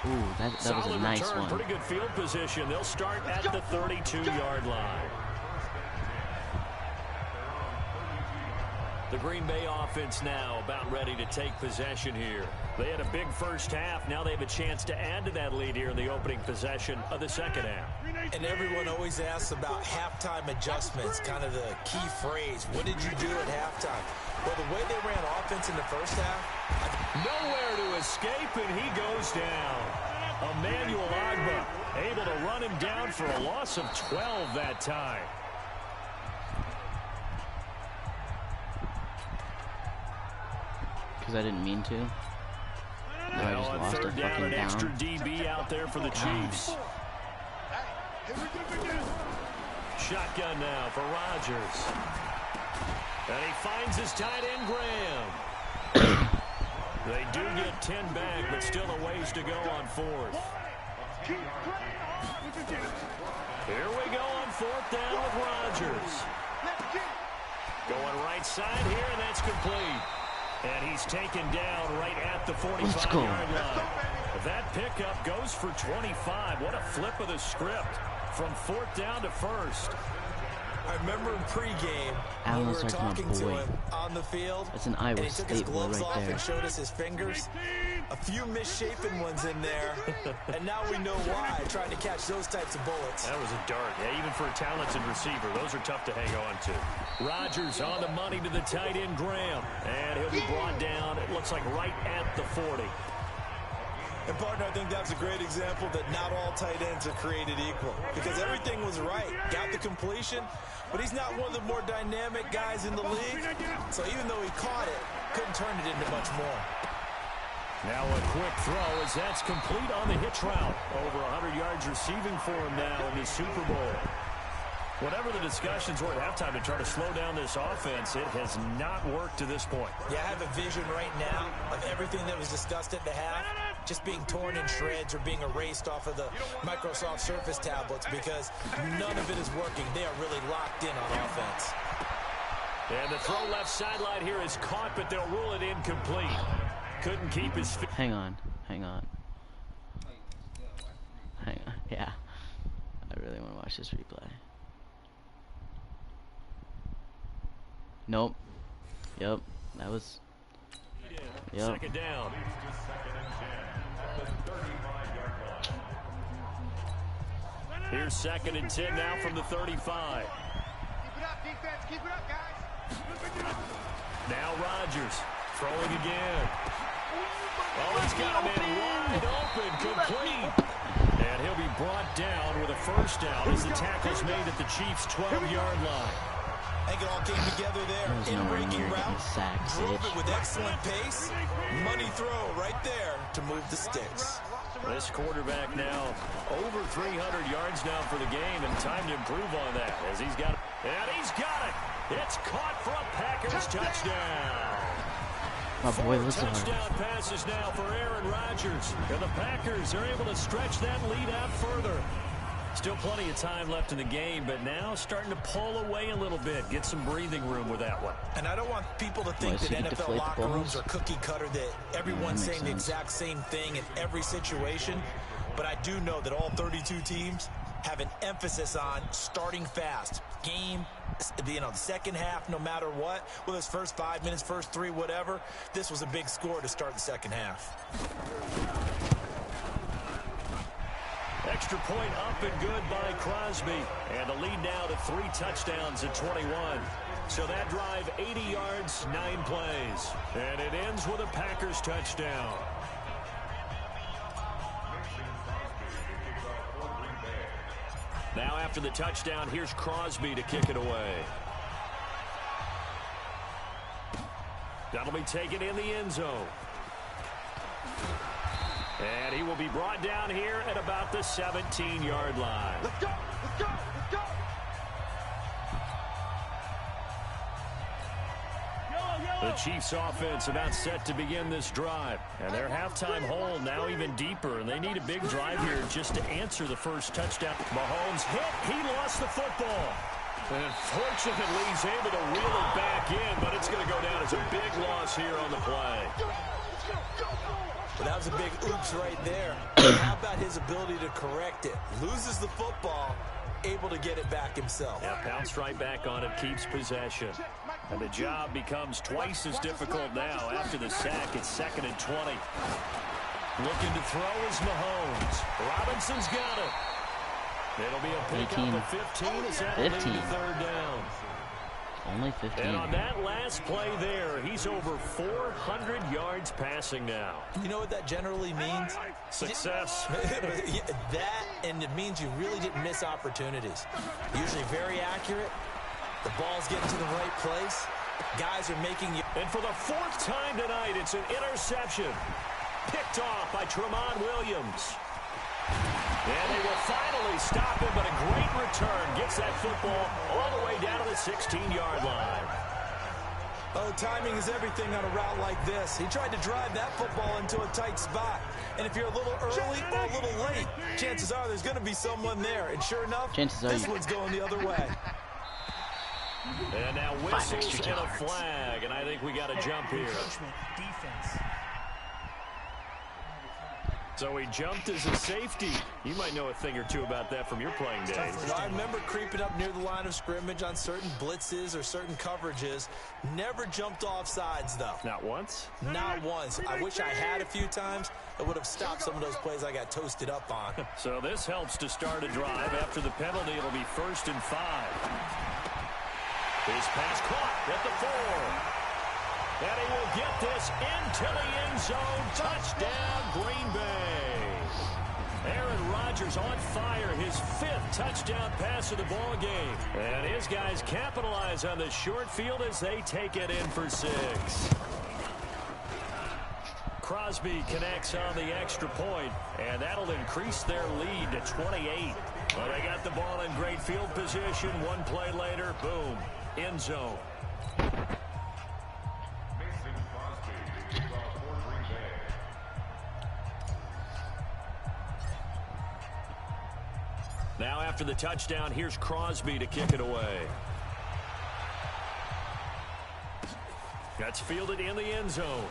Ooh, that was a Solid nice return, one. pretty good field position. They'll start at the 32-yard line. The Green Bay offense now about ready to take possession here. They had a big first half. Now they have a chance to add to that lead here in the opening possession of the second half. And everyone always asks about halftime adjustments, kind of the key phrase. What did you do at halftime? Well, the way they ran offense in the first half. Nowhere to escape, and he goes down. Emmanuel Agba able to run him down for a loss of 12 that time. Because I didn't mean to. No, I just on lost a third down, fucking an extra down. DB out there for the Chiefs. Shotgun now for Rodgers. And he finds his tight end, Graham. They do get 10 back, but still a ways to go on fourth. Here we go on fourth down with Rodgers. Going right side here, and that's complete. And he's taken down right at the 45-yard line. That pickup goes for 25. What a flip of the script from fourth down to first. I remember in pregame when we were talking to him on the field. That's an Iowa and he took his State boy gloves right off there. and showed us his fingers. A few misshapen ones in there, and now we know why, trying to catch those types of bullets. That was a dart. Yeah, even for a talented receiver, those are tough to hang on to. Rodgers on the money to the tight end, Graham. And he'll be brought down, it looks like right at the 40. And, partner, I think that's a great example that not all tight ends are created equal. Because everything was right. Got the completion, but he's not one of the more dynamic guys in the league. So even though he caught it, couldn't turn it into much more. Now a quick throw as that's complete on the hitch route. Over 100 yards receiving for him now in the Super Bowl. Whatever the discussions were at halftime to try to slow down this offense, it has not worked to this point. Yeah, I have a vision right now of everything that was discussed at the half just being torn in shreds or being erased off of the Microsoft Surface tablets because none of it is working. They are really locked in on offense. And the throw left sideline here is caught, but they'll rule it incomplete. Couldn't keep his feet. Hang on. Yeah. I really want to watch this replay. Nope. Yep. That was. Yep. Second down. Here's 2nd and 10 now from the 35. Keep it up, defense. Keep it up, guys. Now Rodgers throwing again. Oh, he's got him in wide open, complete. And he'll be brought down with a first down as the tackle's made at the Chiefs' 12-yard line. I think it all came together there. In-breaking route, drove it with excellent pace. Money throw right there to move the sticks. This quarterback now over 300 yards now for the game, and time to improve on that as he's got it. And he's got it. It's caught for a Packers touchdown. My boy, listen. Touchdown passes now for Aaron Rodgers. And the Packers are able to stretch that lead out further. Still plenty of time left in the game, but now starting to pull away a little bit. Get some breathing room with that one. And I don't want people to think that NFL locker rooms are cookie cutter, that everyone's saying the exact same thing in every situation. But I do know that all 32 teams have an emphasis on starting fast. Game, the second half, no matter what, whether it's first 5 minutes, first 3, whatever, this was a big score to start the second half. Extra point up and good by Crosby. And the lead now to 3 touchdowns at 21. So that drive, 80 yards, 9 plays. And it ends with a Packers touchdown. Now after the touchdown, here's Crosby to kick it away. That'll be taken in the end zone. And he will be brought down here at about the 17-yard line. Let's go! Let's go! Let's go! The Chiefs offense about set to begin this drive. And their halftime hole now even deeper. And they need a big drive here just to answer the first touchdown. Mahomes hit. He lost the football. And unfortunately, he's able to reel it back in. But it's going to go down as a big loss here on the play. Well, that was a big oops right there. How about his ability to correct it? Loses the football, able to get it back himself. Yeah, bounced right back on it, keeps possession. And the job becomes twice as difficult now. After the sack, it's 2nd and 20. Looking to throw is Mahomes. Robinson's got it. It'll be a pickup of 15. Is that 15. 3rd down? Only 15. And on that last play there, he's over 400 yards passing now. You know what that generally means? Success. That, and it means you really didn't miss opportunities. Usually very accurate. The ball's getting to the right place. Guys are making you. And for the 4th time tonight, it's an interception. Picked off by Tramon Williams. And they will finally stop him, but a great return gets that football all the way down to the 16-yard line. Oh, timing is everything on a route like this. He tried to drive that football into a tight spot. And if you're a little early or a little late, chances are there's going to be someone there. And sure enough, this one's going the other way. And now whistles and a flag, and I think we got a jump here. Defense. So he jumped as a safety. You might know a thing or two about that from your playing days. Well, I remember creeping up near the line of scrimmage on certain blitzes or certain coverages. Never jumped off sides, though. Not once? Not once. I wish I had a few times. It would have stopped some of those plays I got toasted up on. So this helps to start a drive. After the penalty, it'll be 1st and 5. His pass caught at the 4. And he will get this into the end zone. Touchdown, Green Bay. Aaron Rodgers on fire. His 5th touchdown pass of the ball game. And his guys capitalize on the short field as they take it in for 6. Crosby connects on the extra point, and that'll increase their lead to 28. Well, they got the ball in great field position. One play later, boom, end zone. Now after the touchdown, here's Crosby to kick it away. That's fielded in the end zone.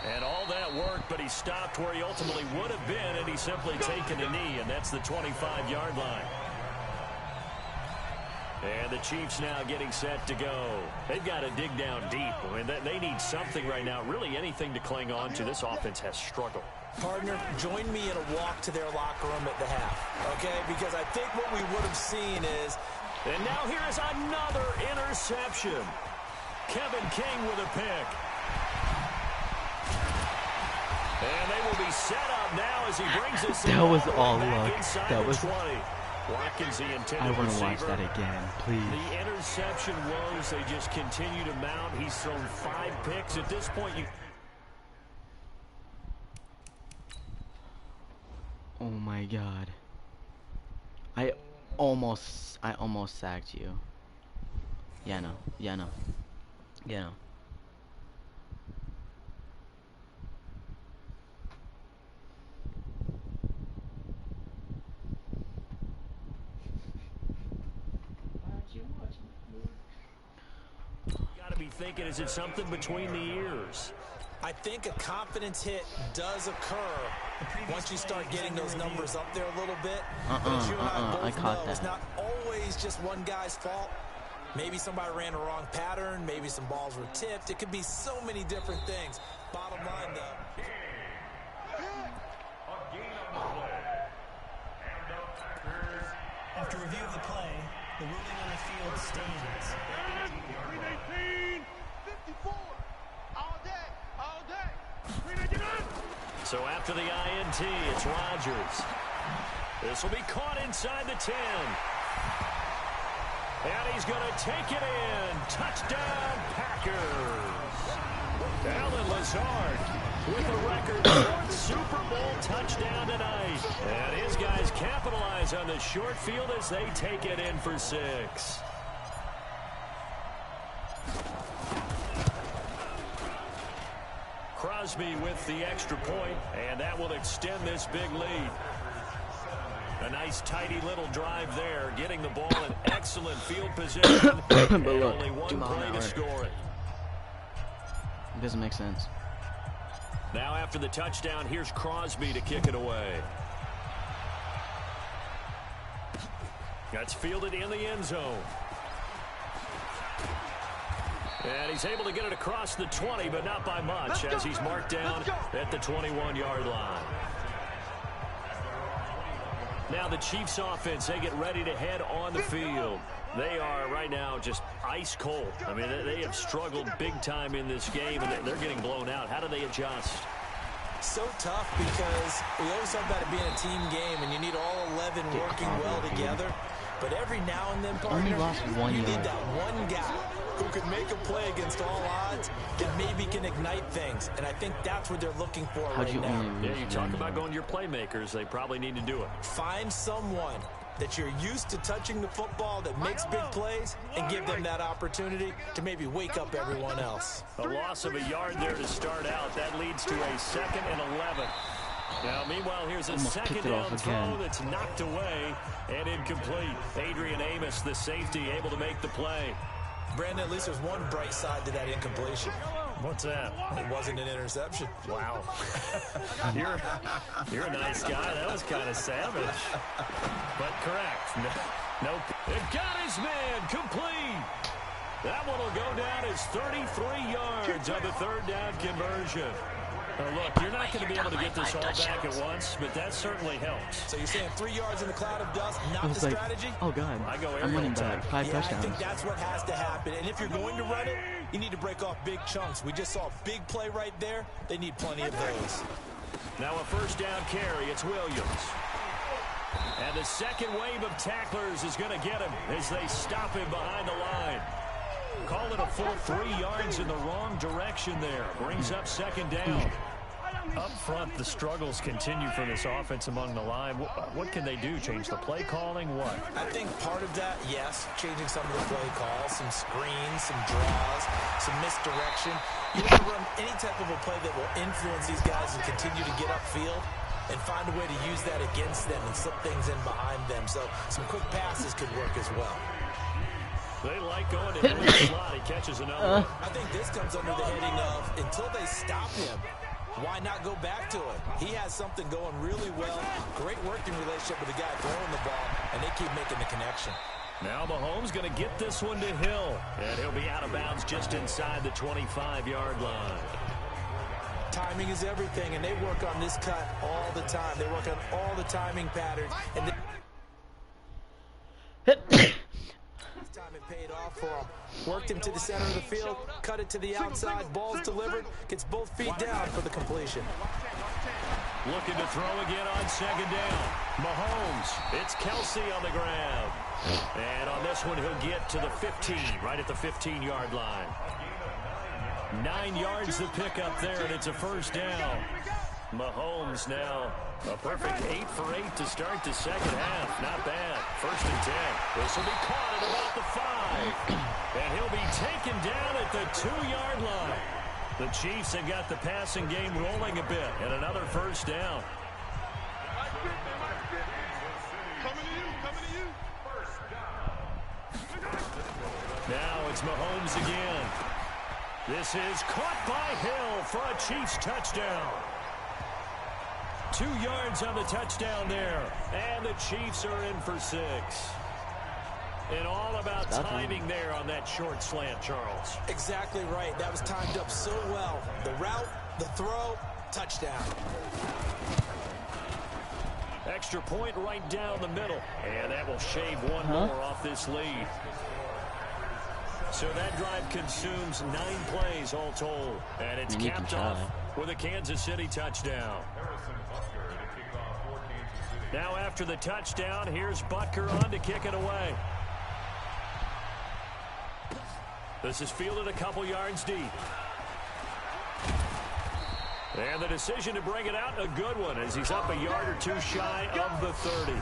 And all that work, but he stopped where he ultimately would have been, and he's simply taken a knee, and that's the 25-yard line. And the Chiefs now getting set to go. They've got to dig down deep. I mean, they need something right now, really anything to cling on to. This offense has struggled. Partner, join me in a walk to their locker room at the half, okay? Because I think what we would have seen is... And now here is another interception. Kevin King with a pick. And they will be set up now as he brings this That was all back luck. inside That the was... 20. Watkins, the intended I want to receiver. watch that again, please. The interception woes, they just continue to mount. He's thrown 5 picks. At this point, you... Oh my god. I almost sacked you. Yeah, no. Yeah, no. Yeah, no. Gotta be thinking, is it something between the ears? I think a confidence hit does occur once you start getting those numbers up there a little bit. But as you and I both know, it's not always just one guy's fault. Maybe somebody ran a wrong pattern. Maybe some balls were tipped. It could be so many different things. Bottom line, though. After review of the play, the ruling on the field stands. 54. All day. All day. So after the INT, it's Rodgers. This will be caught inside the 10. And he's going to take it in. Touchdown, Packers. Alan Lazard with a record 4th Super Bowl touchdown tonight. And his guys capitalize on the short field as they take it in for 6. Crosby with the extra point, and that will extend this big lead. A nice, tidy little drive there, getting the ball in excellent field position. But and look, only one play to score it. It doesn't make sense. Now after the touchdown, here's Crosby to kick it away. That's fielded in the end zone. And he's able to get it across the 20, but not by much, as he's marked down at the 21-yard line. Now the Chiefs offense, they get ready to head on the field. They are right now just ice cold. I mean, they have struggled big time in this game, and they're getting blown out. How do they adjust? So tough, because we always talk about it being a team game, and you need all 11 working well together. But every now and then, partner, you need that one guy who can make a play against all odds and maybe can ignite things. And I think that's what they're looking for right now. Yeah, you talk about going to your playmakers. They probably need to do it. Find someone that you're used to touching the football that makes big plays and give them that opportunity to maybe wake up everyone else. A loss of a yard there to start out. That leads to a 2nd and 11. Now, meanwhile, here's a second down throw that's knocked away and incomplete. Adrian Amos, the safety, able to make the play. Brandon, at least there's one bright side to that incompletion. What's that? It wasn't an interception. Wow. You're a nice guy. That was kind of savage. But correct. Nope. It got his man complete. That one will go down as 33 yards on the 3rd down conversion. Look, you're not going to be able to get this all back at once, but that certainly helps. So you're saying 3 yards in the cloud of dust, not the strategy? Oh, God. I go I'm running back. 5 touchdowns. I think that's what has to happen. And if you're going to run it, you need to break off big chunks. We just saw a big play right there. They need plenty of those. Now a 1st down carry. It's Williams. And the second wave of tacklers is going to get him as they stop him behind the line. Call it a full 3 yards in the wrong direction there. Brings up 2nd down. Up front, the struggles continue for this offense among the line. What can they do? Change the play calling? What? I think part of that, yes, changing some of the play calls, some screens, some draws, some misdirection. You want to run any type of a play that will influence these guys and continue to get upfield and find a way to use that against them and slip things in behind them. So some quick passes could work as well. They like going to him in the slot. He catches another. I think this comes under the heading of, until they stop him, why not go back to it? He has something going really well. Great working relationship with the guy throwing the ball, and they keep making the connection. Now Mahomes going to get this one to Hill, and he'll be out of bounds just inside the 25-yard line. Timing is everything, and they work on this cut all the time. They work on all the timing patterns. And this time it paid off for him. Worked him to the center of the field, cut it to the outside, ball's delivered, gets both feet down for the completion. Looking to throw again on 2nd down. Mahomes, it's Kelsey on the grab. And on this one, he'll get to the 15, right at the 15-yard line. 9 yards to pick up there, and it's a 1st down. Mahomes now a perfect 8 for 8 to start the 2nd half. Not bad. 1st and 10. This will be caught at about the 5. And he'll be taken down at the 2-yard line. The Chiefs have got the passing game rolling a bit, and another 1st down. Now it's Mahomes again. This is caught by Hill for a Chiefs touchdown. 2 yards on the touchdown there. And the Chiefs are in for 6. And all about timing there on that short slant, Charles. Exactly right. That was timed up so well. The route, the throw, touchdown. Extra point right down the middle. And that will shave one more off this lead. So that drive consumes 9 plays all told. And it's capped off with a Kansas City touchdown. Now after the touchdown, here's Butker on to kick it away. This is fielded a couple yards deep. And the decision to bring it out, a good one, as he's up a yard or 2 shy of the 30.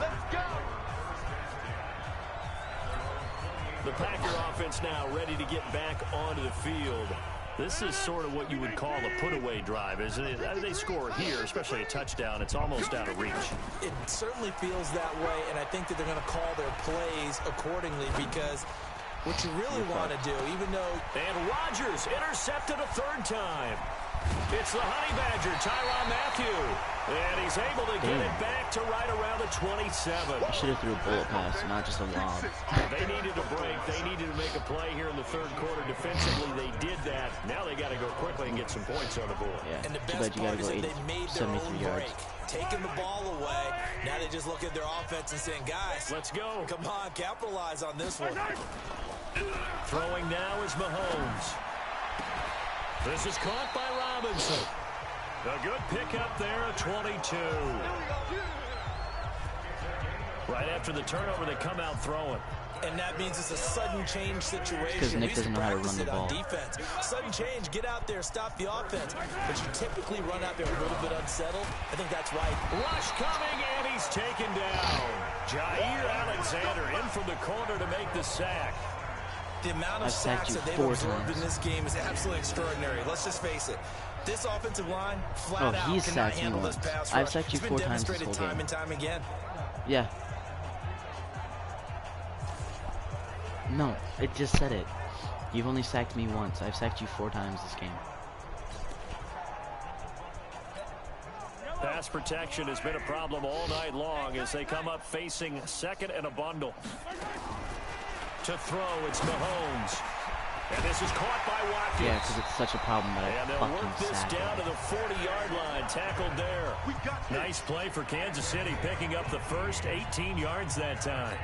The Packer offense now ready to get back onto the field. This is sort of what you would call a put-away drive, isn't it? They score here, especially a touchdown. It's almost out of reach. It certainly feels that way, and I think that they're going to call their plays accordingly, because what you really want to do, even though... And Rodgers intercepted a 3rd time. It's the Honey Badger, Tyrann Mathieu. And he's able to get it back to right around the 27. I should have threw a bullet pass, not just a lob. They needed a break. They needed to make a play here in the third quarter. Defensively, they did that. Now they got to go quickly and get some points on the board. Yeah, and the too best bad you got to part is go that they made their 73 own yards. break. Taking the ball away. Now they just look at their offense and saying, guys, let's go. Come on, capitalize on this one. Throwing now is Mahomes. This is caught by Robinson. A good pickup there at 22. Right after the turnover, they come out throwing. And that means it's a sudden change situation. Because Nick doesn't know how to run the ball. Defense. Sudden change, get out there, stop the offense. But you typically run out there a little bit unsettled. I think that's right. Rush coming, and he's taken down. Jair Alexander in from the corner to make the sack. The amount of sacks that they've absorbed in this game is absolutely extraordinary. Let's just face it. This offensive line flat out cannot handle this pass rush. I've sacked you 4 times this whole game. Time and time again. Yeah. No, it just said it. You've only sacked me once. I've sacked you 4 times this game. Pass protection has been a problem all night long as they come up facing second and a bundle. To throw, it's Mahomes. And this is caught by Watkins. Yeah, because it's such a problem that I fucking work this sacked down to the 40-yard line. Tackled there. Nice play for Kansas City, picking up the first 18 yards that time.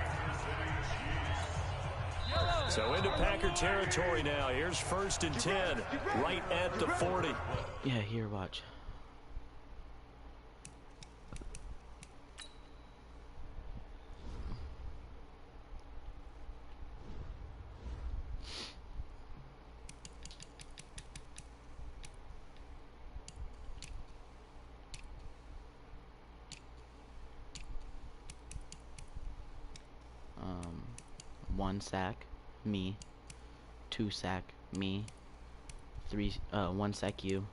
So into Packer territory now. Here's 1st and 10, right at the 40. Yeah, here, watch. One sack, me. 2 sack, me. 1 sack, you.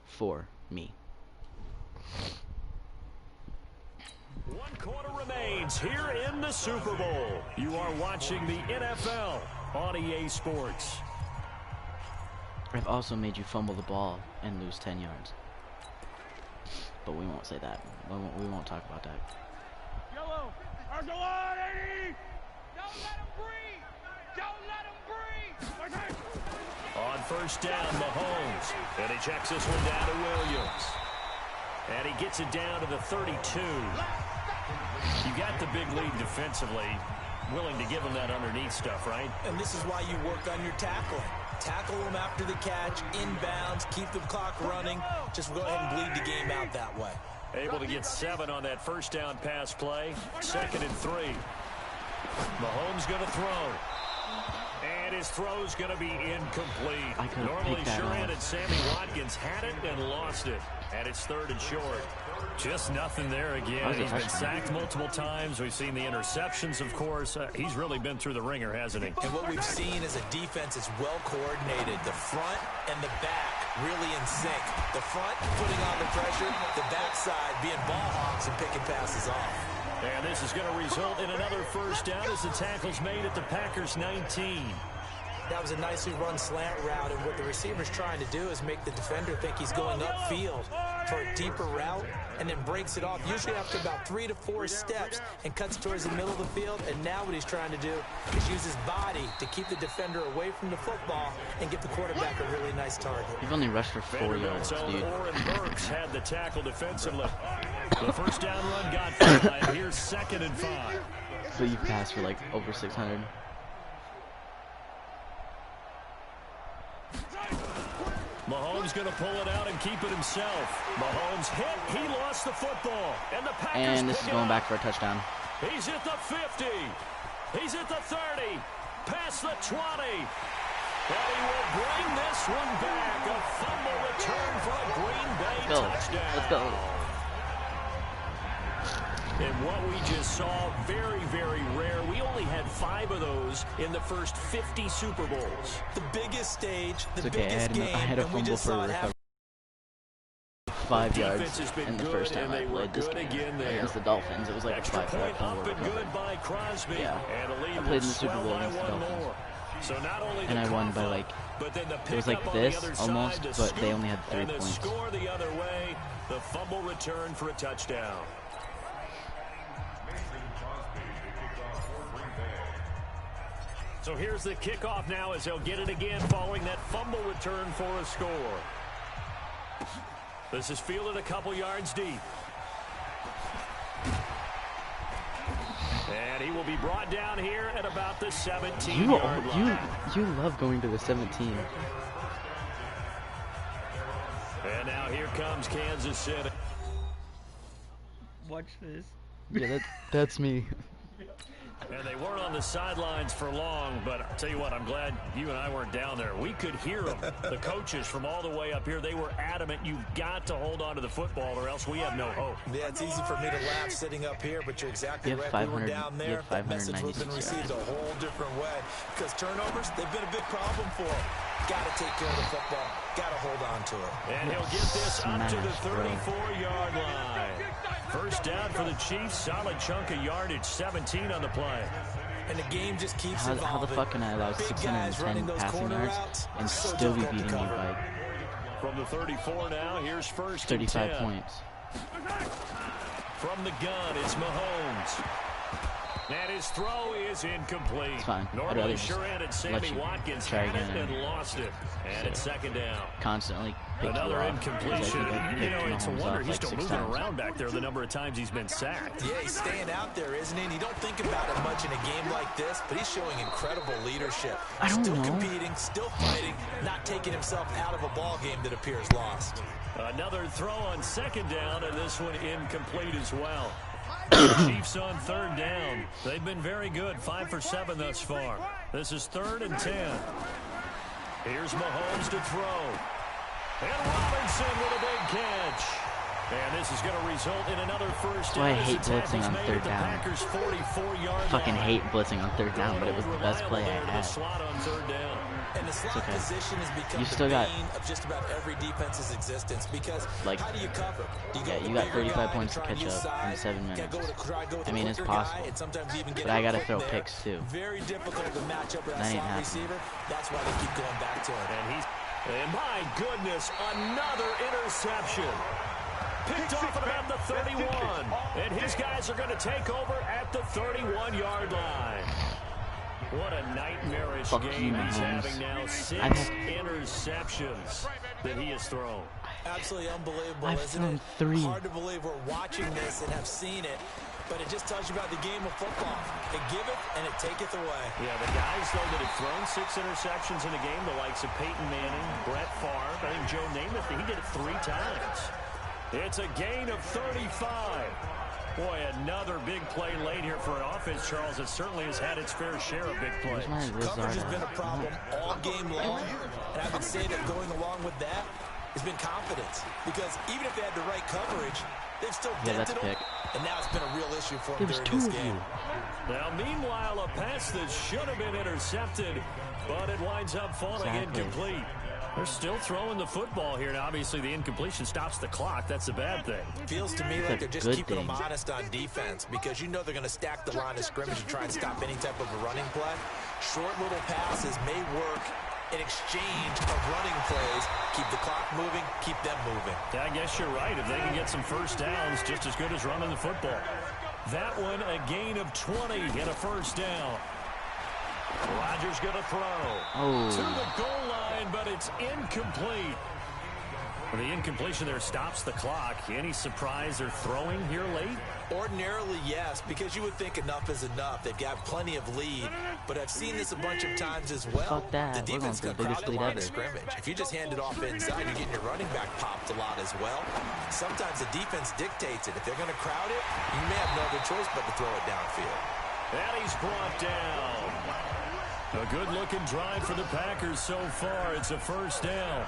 4, me. 1 quarter remains here in the Super Bowl. You are watching the NFL on EA Sports. I've also made you fumble the ball and lose 10 yards. But we won't say that. We won't talk about that. Yellow! Argyle 80! Don't let him breathe! Don't let him breathe! On 1st down, Mahomes. And he checks this one down to Williams. And he gets it down to the 32. You got the big lead defensively. Willing to give him that underneath stuff, right? And this is why you work on your tackling. Tackle them after the catch, inbounds, keep the clock running. Just go ahead and bleed the game out that way. Able to get 7 on that 1st down pass play. 2nd and 3. Mahomes going to throw. And his throw's going to be incomplete. Normally sure-handed Sammy Watkins had it and lost it. And it's 3rd and short. Just nothing there again. He's been sacked multiple times. We've seen the interceptions, of course. He's really been through the ringer, hasn't he? And what we've seen is a defense that's well coordinated. The front and the back really in sync. The front putting on the pressure, the backside being ball hawks and picking passes off. And this is going to result in another 1st down as the tackle's made at the Packers' 19. That was a nicely run slant route, and what the receiver's trying to do is make the defender think he's going upfield for a deeper route and then breaks it off, usually after about 3 to 4 steps, and cuts towards the middle of the field. And now what he's trying to do is use his body to keep the defender away from the football and give the quarterback a really nice target. You've only rushed for 4 yards, dude. Oren Burks had the tackle defensively. The 1st down run got 5. Here's 2nd and 5. So you passed for like over 600. Mahomes going to pull it out and keep it himself. Mahomes hit. He lost the football. And the Packers and this is going back for a touchdown. He's at the 50. He's at the 30. Past the 20. And he will bring this one back. A fumble return for a Green Bay touchdown. Let's go. And what we just saw, very, very rare. We only had 5 of those in the first 50 Super Bowls. The biggest stage, the okay, biggest game, I had a and we fumble just saw it happen. 5 yards in the first time I played this game against the Dolphins. It was like extra a 5-yard fumble. Good by Crosby. Yeah, and a lead I played in the Super Bowl against the Dolphins. So not only and I won by like, it was like this almost, but they only had 3 points. Score the other way, the fumble return for a touchdown. So here's the kickoff now as they'll get it again following that fumble return for a score. This is fielded a couple yards deep. And he will be brought down here at about the 17-yard line. You love going to the 17. And now here comes Kansas City. Watch this. Yeah, that's me. And they weren't on the sidelines for long, but I'll tell you what, I'm glad you and I weren't down there. We could hear them, the coaches from all the way up here. They were adamant, you've got to hold on to the football or else we have no hope. Yeah, it's easy for me to laugh sitting up here, but you're exactly right. We were down there. That message would have been received a whole different way. Because turnovers, they've been a big problem for them. Got to take care of the football. Got to hold on to it. And he'll get this up to the 34-yard line. First down for the Chiefs. Solid chunk of yardage, 17 on the play. And the game just keeps evolving. How the fuck can I allow 610 passing yards and still be beating you by from the 34 now? Here's first 35 points. From the gun, it's Mahomes. And his throw is incomplete. It's fine. Normally sure-handed Sammy Watkins had it and lost it. And it's second down. Constantly another incompletion. You know, it's a wonder he's still moving around back there the number of times he's been sacked. Yeah, he's staying out there, isn't he? And you don't think about it much in a game like this, but he's showing incredible leadership. Still competing, still fighting, not taking himself out of a ball game that appears lost. Another throw on second down, and this one incomplete as well. The Chiefs on third down. They've been very good, 5 for 7 thus far. This is 3rd and 10. Here's Mahomes to throw. And Robinson with a big catch. And this is going to result in another first down. I hate blitzing on third down. Packers 44-yard fucking hate blitzing on third down, but it was the best play I had. And the slot position has become the bane of just about every defense's existence because like, how do you cover? Do you got 35 points to catch up in 7 minutes. I mean, it's possible, but I gotta throw picks too. Very difficult to match up with that slot receiver. That's why they keep going back to him. And my goodness, another interception. Picked off at about the 31. And his guys are going to take over at the 31-yard line. What a nightmarish game he's having now. 6 interceptions that he has thrown. Absolutely unbelievable, isn't it? 3. Hard to believe we're watching this and have seen it, but it just tells you about the game of football. It giveth and it taketh away. Yeah, the guys, though, that have thrown 6 interceptions in a game, the likes of Peyton Manning, Brett Favre, I think Joe Namath, he did it 3 times. It's a gain of 35. Boy, another big play late here for an offense, Charles, that certainly has had its fair share of big plays. Coverage has been a problem all game long, and I would say that going along with that has been confidence. Because even if they had the right coverage, they've still dented them, and now it's been a real issue for them during this game. Now, meanwhile, a pass that should have been intercepted, but it winds up falling incomplete. They're still throwing the football here. Now, obviously, the incompletion stops the clock. That's a bad thing. Feels to me like they're just keeping them honest on defense because you know they're going to stack the line of scrimmage and try and stop any type of a running play. Short little passes may work in exchange of running plays. Keep the clock moving, keep them moving. I guess you're right. If they can get some first downs, just as good as running the football. That one, a gain of 20 and a first down. Rodgers going to throw to the goal line, but it's incomplete. The incompletion there stops the clock. Any surprise they're throwing here late? Ordinarily, yes, because you would think enough is enough. They've got plenty of lead, but I've seen this a bunch of times as well. The defense got crowd the line of scrimmage. If you just hand it off inside, you're getting your running back popped a lot as well. Sometimes the defense dictates it. If they're going to crowd it, you may have no other choice but to throw it downfield. And he's brought down. A good-looking drive for the Packers so far. It's a first down.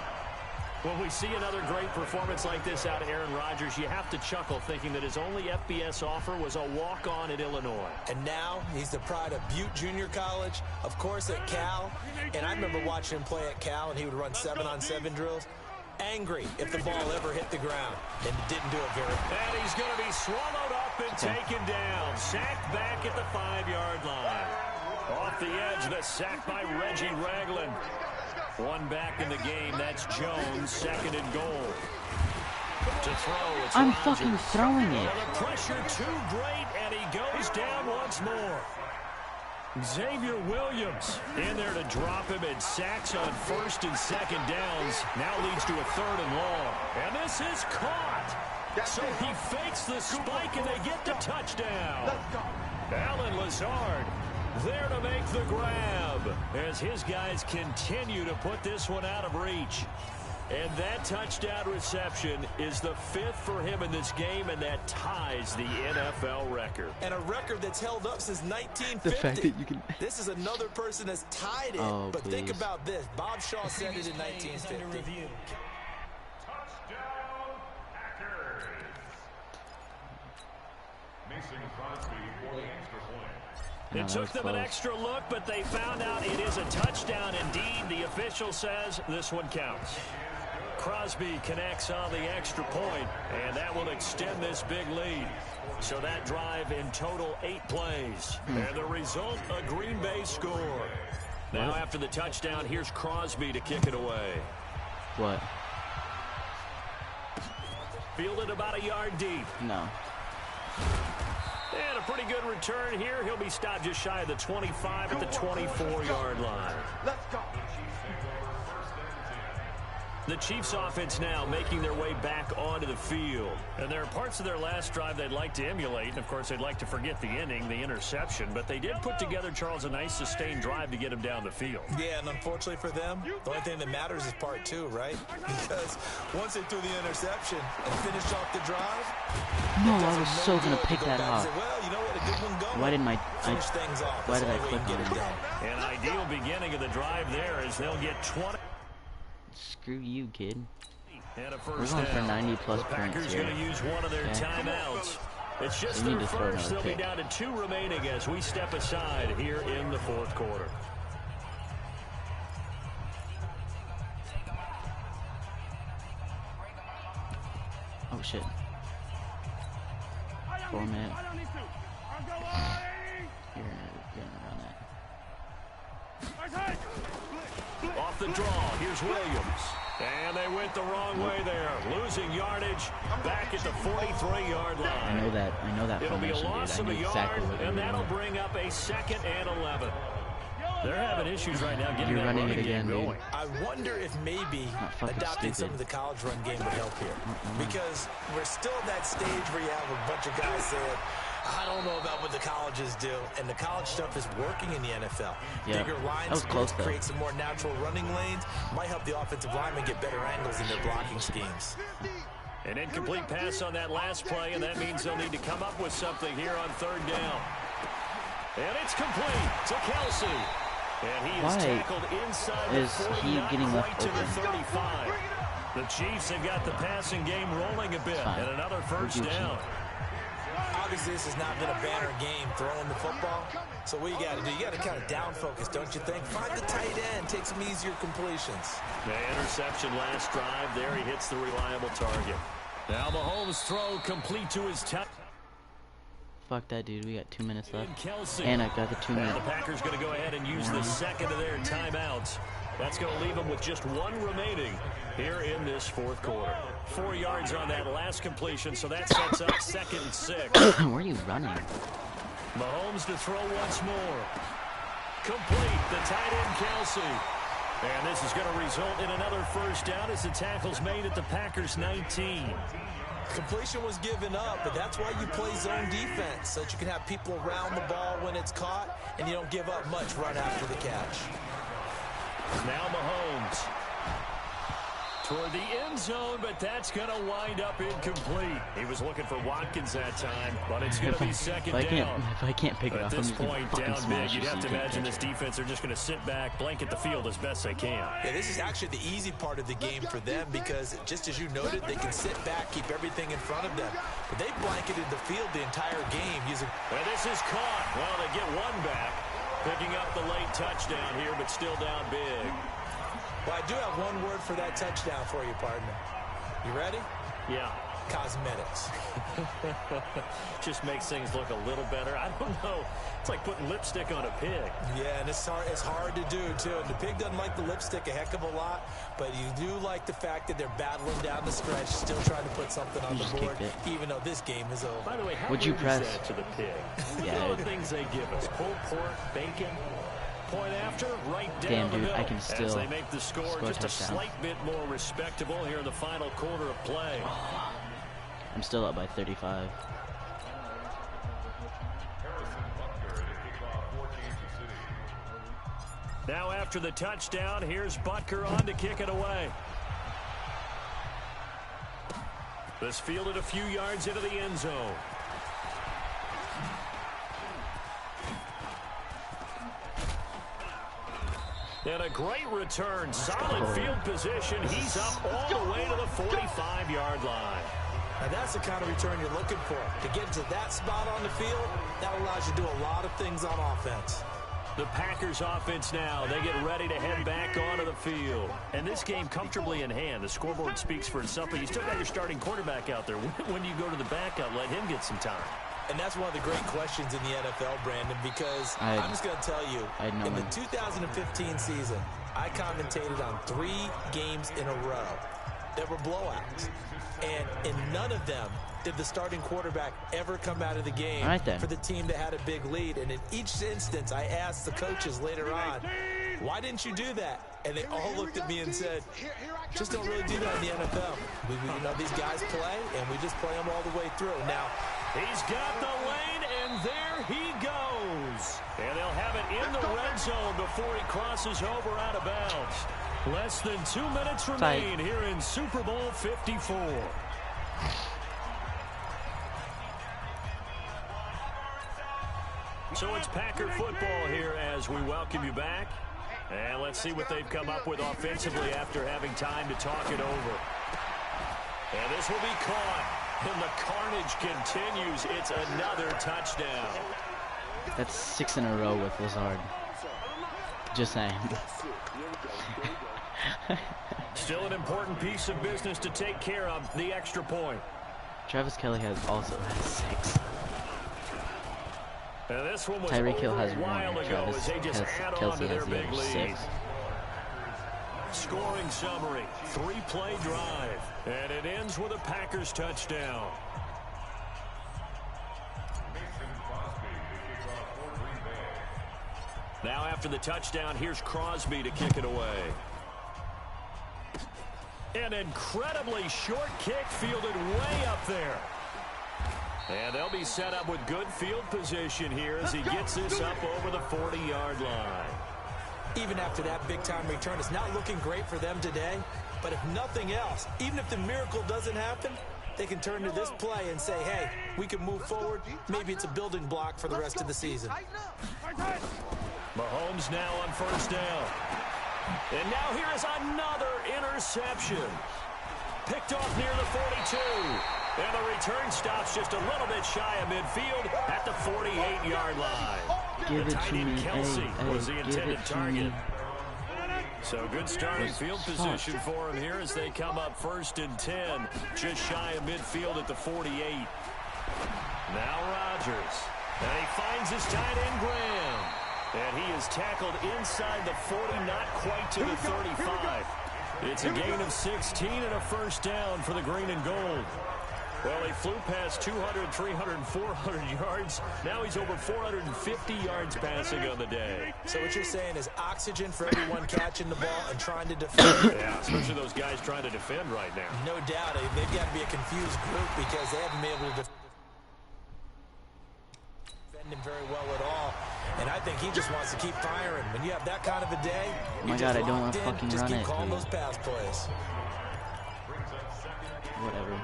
When we see another great performance like this out of Aaron Rodgers, you have to chuckle thinking that his only FBS offer was a walk-on at Illinois. And now he's the pride of Butte Junior College, of course at Cal. And I remember watching him play at Cal, and he would run 7-on-7 drills. Angry if the ball ever hit the ground, and didn't do it very well. And he's going to be swallowed up and taken down. Sacked back at the 5-yard line. Off the edge, the sack by Reggie Ragland. One back in the game. That's Jones, second and goal. To throw, it's I'm Rodgers. fucking throwing it. The pressure too great, and he goes down once more. Xavier Williams in there to drop him, and sacks on first and second downs. Now leads to a third and long. And this is caught. So he fakes the spike, and they get the touchdown. Alan Lazard there to make the grab as his guys continue to put this one out of reach. And that touchdown reception is the 5th for him in this game, and that ties the NFL record. And a record that's held up since 1950. The fact that you can... This is another person that's tied it. Oh, but please. think about this. Bob Shaw said it in 1950. Touchdown, Packers. Mason Crosby for the extra point. It took them an extra look, but they found out it is a touchdown indeed. The official says this one counts. Crosby connects on the extra point, and that will extend this big lead. So that drive in total 8 plays. And the result, a Green Bay score. Now after the touchdown, here's Crosby to kick it away. What? Fielded about a yard deep. No. And a pretty good return here. He'll be stopped just shy of the 25 at the 24-yard line. Let's go. The Chiefs offense now making their way back onto the field. And there are parts of their last drive they'd like to emulate. And, of course, they'd like to forget the inning, the interception. But they did put together, Charles, a nice sustained drive to get him down the field. Yeah, and unfortunately for them, the only thing that matters is part 2, right? Because once they threw the interception and finished off the drive... No, I was so going to pick that off. Well, you know what, a good one going. Why didn't finish things off? Why did I That's the click only way you on get it it? done. An ideal beginning of the drive there as they'll get 20. Screw you, kid. And a We're first going for down. 90+ The points Packers here. going to use one of their Okay. timeouts. It's just They need their to throw first. another They'll be pick. down to 2 remaining as we step aside here in the 4th quarter. Oh, shit. 4 minutes. You're gonna run that. Off the draw, here's Williams. And they went the wrong way there. Losing yardage back at the 43-yard line. I know that It'll be a formation, loss dude. of I a knew yard, exactly what they and were that'll doing. bring up a 2nd and 11. They're having issues right now getting You're that running running it again, game dude. going. I wonder if maybe Not fucking adopting some stupid. of the college run game would help here. Because we're still at that stage where you have a bunch of guys saying, I don't know about what the colleges do. And the college stuff is working in the NFL. Yeah, Bigger that lines was close, though. create some more natural running lanes. Might help the offensive linemen get better angles in their blocking schemes. An incomplete pass on that last play, and that means they'll need to come up with something here on 3rd down. And it's complete to Kelsey. And he is Why tackled inside the is 40, he not getting quite left to the open? 35. The Chiefs have got the passing game rolling a bit, Fine. and another first Gucci. down. Obviously, this has not been a banner game throwing the football. So what you got to do, you got to kind of down focus, don't you think? Find the tight end, take some easier completions. The interception last drive. There he hits the reliable target. Now Mahomes' throw complete to his tight. Fuck that, dude. We got 2 minutes left. Kelsey. And I got the 2 And minutes. the Packers going to go ahead and use the second of their timeouts. That's going to leave them with just 1 remaining here in this 4th quarter. 4 yards on that last completion, so that sets up 2nd and 6. Where are you running? Mahomes to throw once more. Complete, the tight end Kelsey. And this is going to result in another first down as the tackle's made at the Packers 19. Completion was given up, but that's why you play zone defense, so that you can have people around the ball when it's caught, and you don't give up much run after the catch. Now Mahomes toward the end zone, but that's going to wind up incomplete. He was looking for Watkins that time, but it's going to be 2nd down. If I can't pick it At up, this I'm just gonna point, fucking down smash big, you'd you have so to you can't imagine catch this defense are just going to sit back, blanket the field as best they can. Yeah, this is actually the easy part of the game for them because, just as you noted, they can sit back, keep everything in front of them. But they blanketed the field the entire game using... And this is caught. Well, they get one back, picking up the late touchdown here, but still down big. Well, I do have one word for that touchdown for you, partner. You ready? Yeah. cosmetics. Just makes things look a little better. I don't know. It's like putting lipstick on a pig. Yeah, and it's hard to do, too. And the pig doesn't like the lipstick a heck of a lot, but you do like the fact that they're battling down the stretch, still trying to put something on the board, even though this game is over. By the way, how would you press that to the pig? Yeah, Look at all the things they give us. Pulled pork, bacon. Point after, right down damn, dude, the I can still as they make the score just a touchdown. slight bit more respectable here in the final quarter of play. I'm still up by 35. Now after the touchdown, here's Butker on to kick it away. This fielded a few yards into the end zone. And a great return. Solid field position. He's up all the way to the 45-yard line. Now that's the kind of return you're looking for. To get to that spot on the field, that allows you to do a lot of things on offense. The Packers offense now. They get ready to head back onto the field. And this game comfortably in hand. The scoreboard speaks for itself, but you still got your starting quarterback out there. When you go to the backup, let him get some time. And that's one of the great questions in the NFL, Brandon, because I'm just going to tell you, in the 2015 season, I commentated on 3 games in a row that were blowouts. And in none of them did the starting quarterback ever come out of the game for the team that had a big lead. And in each instance, I asked the coaches later on, why didn't you do that? And they all looked at me and said, just don't really do that in the NFL. You know, these guys play, and we just play them all the way through. Now, he's got the lane, and there he goes. And they'll have it in the red zone before he crosses over out of bounds. Less than 2 minutes remain here in Super Bowl 54. So it's Packer football here as we welcome you back. And let's see what they've come up with offensively after having time to talk it over. And this will be caught. And the carnage continues. It's another touchdown. That's 6 in a row with Lazard. Just saying. Still an important piece of business to take care of, the extra point. Travis Kelce also has 6. And this one was Tyreek Hill has a while 1. ago as they just add on to their big lead. 6. Scoring summary, 3-play drive, and it ends with a Packers touchdown. Now after the touchdown, here's Crosby to kick it away. An incredibly short kick fielded way up there. And they'll be set up with good field position here as he gets this up over the 40-yard line. Even after that big-time return, it's not looking great for them today. But if nothing else, even if the miracle doesn't happen, they can turn to this play and say, hey, we can move forward. Maybe it's a building block for the rest of the season. Mahomes now on first down. And now here is another interception. Picked off near the 42. And the return stops just a little bit shy of midfield at the 48-yard line. Give the it tight to end me. Kelce was the intended target. Me. So good starting field position for him here as they come up 1st and 10. Just shy of midfield at the 48. Now Rodgers. And he finds his tight end Graham. And he is tackled inside the 40, not quite to the 35. It's a gain of 16 and a first down for the green and gold. Well, he flew past 200, 300, 400 yards. Now he's over 450 yards passing on the day. So what you're saying is oxygen for everyone catching the ball and trying to defend. Yeah, especially those guys trying to defend right now. No doubt. They've got to be a confused group because they haven't been able to defend him very well at all. And I think he just wants to keep firing. When you have that kind of a day, oh my God, I don't want to fucking just run keep it. calling those pass plays. Whatever.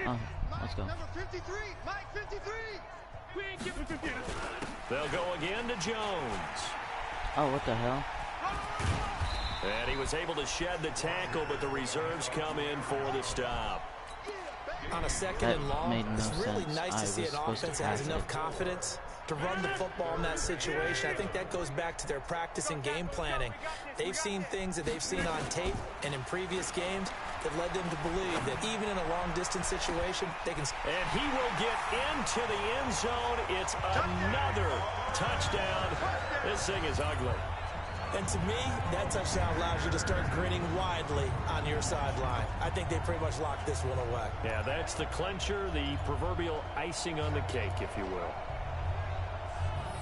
Oh, let's go. Number 53, Mike 53. We ain't giving 50. They'll go again to Jones. Oh, what the hell? And he was able to shed the tackle, but the reserves come in for the stop. on a second That and long. made no It's really sense. nice I to see was an supposed to offense that has pass enough it. confidence to run the football in that situation. I think that goes back to their practice and game planning. They've seen things that they've seen on tape and in previous games that led them to believe that even in a long-distance situation, they can... And he will get into the end zone. It's another touchdown. This thing is ugly. And to me, that touchdown allows you to start grinning widely on your sideline. I think they pretty much locked this one away. Yeah, that's the clincher, the proverbial icing on the cake, if you will.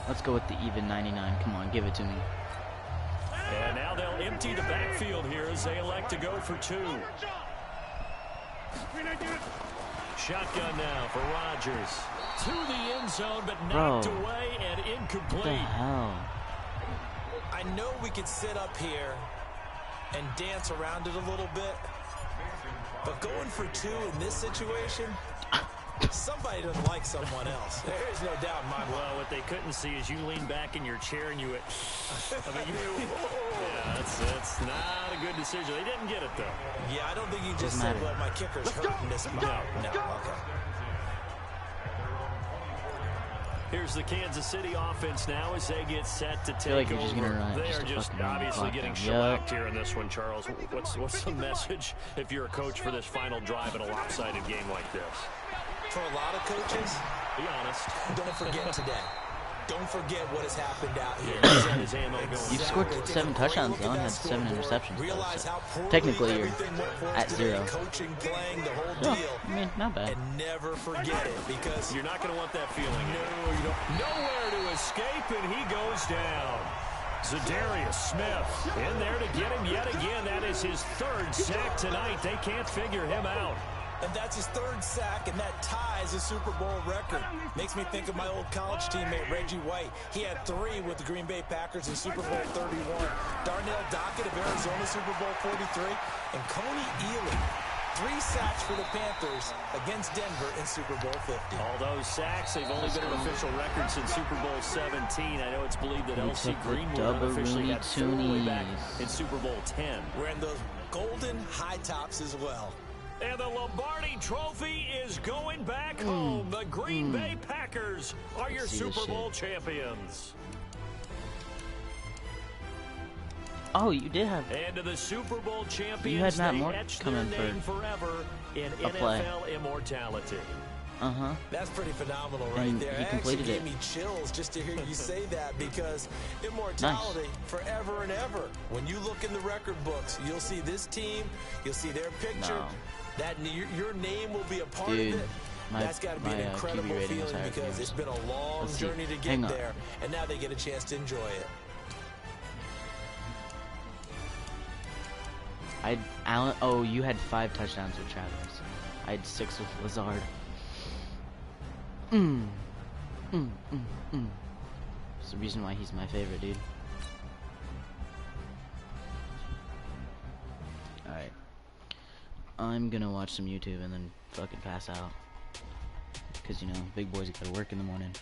Let's go with the even 99. Come on, give it to me. And now they'll empty the backfield here as they elect to go for 2. Shotgun now for Rodgers. To the end zone, but knocked away and incomplete. What the hell? I know we could sit up here and dance around it a little bit, but going for 2 in this situation, somebody doesn't like someone else. There's no doubt in my mind. Well, what they couldn't see is you lean back in your chair and you went, yeah, that's not a good decision. They didn't get it, though. Yeah, I don't think you just said, well, my kicker's hurting this spot. No, okay. Here's the Kansas City offense now as they get set to take like over. They are just obviously getting shellacked here in this one, Charles. What's the message if you're a coach for this final drive in a lopsided game like this? For a lot of coaches, be honest. Don't forget today. Don't forget what has happened out here. You've scored 7 touchdowns though and had 7 interceptions. So technically, you're at 0. Oh, I mean, not bad. And never forget it, because you're not going to want that feeling. No, you don't. Nowhere to escape, and he goes down. Zadarius Smith in there to get him yet again. That is his 3rd sack tonight. They can't figure him out. And that's his 3rd sack, and that ties a Super Bowl record. Makes me think of my old college teammate, Reggie White. He had 3 with the Green Bay Packers in Super Bowl 31. Darnell Dockett of Arizona, Super Bowl 43. And Coney Ealy, 3 sacks for the Panthers against Denver in Super Bowl 50. All those sacks, they've only been an official record since Super Bowl 17. I know it's believed that L.C. Greenwood unofficially got 4 way back in Super Bowl 10. Wearing those golden high tops as well. And the Lombardi Trophy is going back home. The Green Bay Packers are your Super Bowl champions. Oh, you did have. And to the Super Bowl champions, you had Matt Moore coming forever in NFL immortality. That's pretty phenomenal right there. It actually gave me chills just to hear you say that, because immortality forever and ever. When you look in the record books, you'll see this team, you'll see their picture. That your name will be a part of it. That's got to be an incredible feeling, because it's been a long journey to get there, and now they get a chance to enjoy it. Oh, you had 5 touchdowns with Travis. I had 6 with Lazard. It's the reason why he's my favorite, dude. Alright. I'm gonna watch some YouTube and then fucking pass out. Because, you know, big boys gotta work in the morning.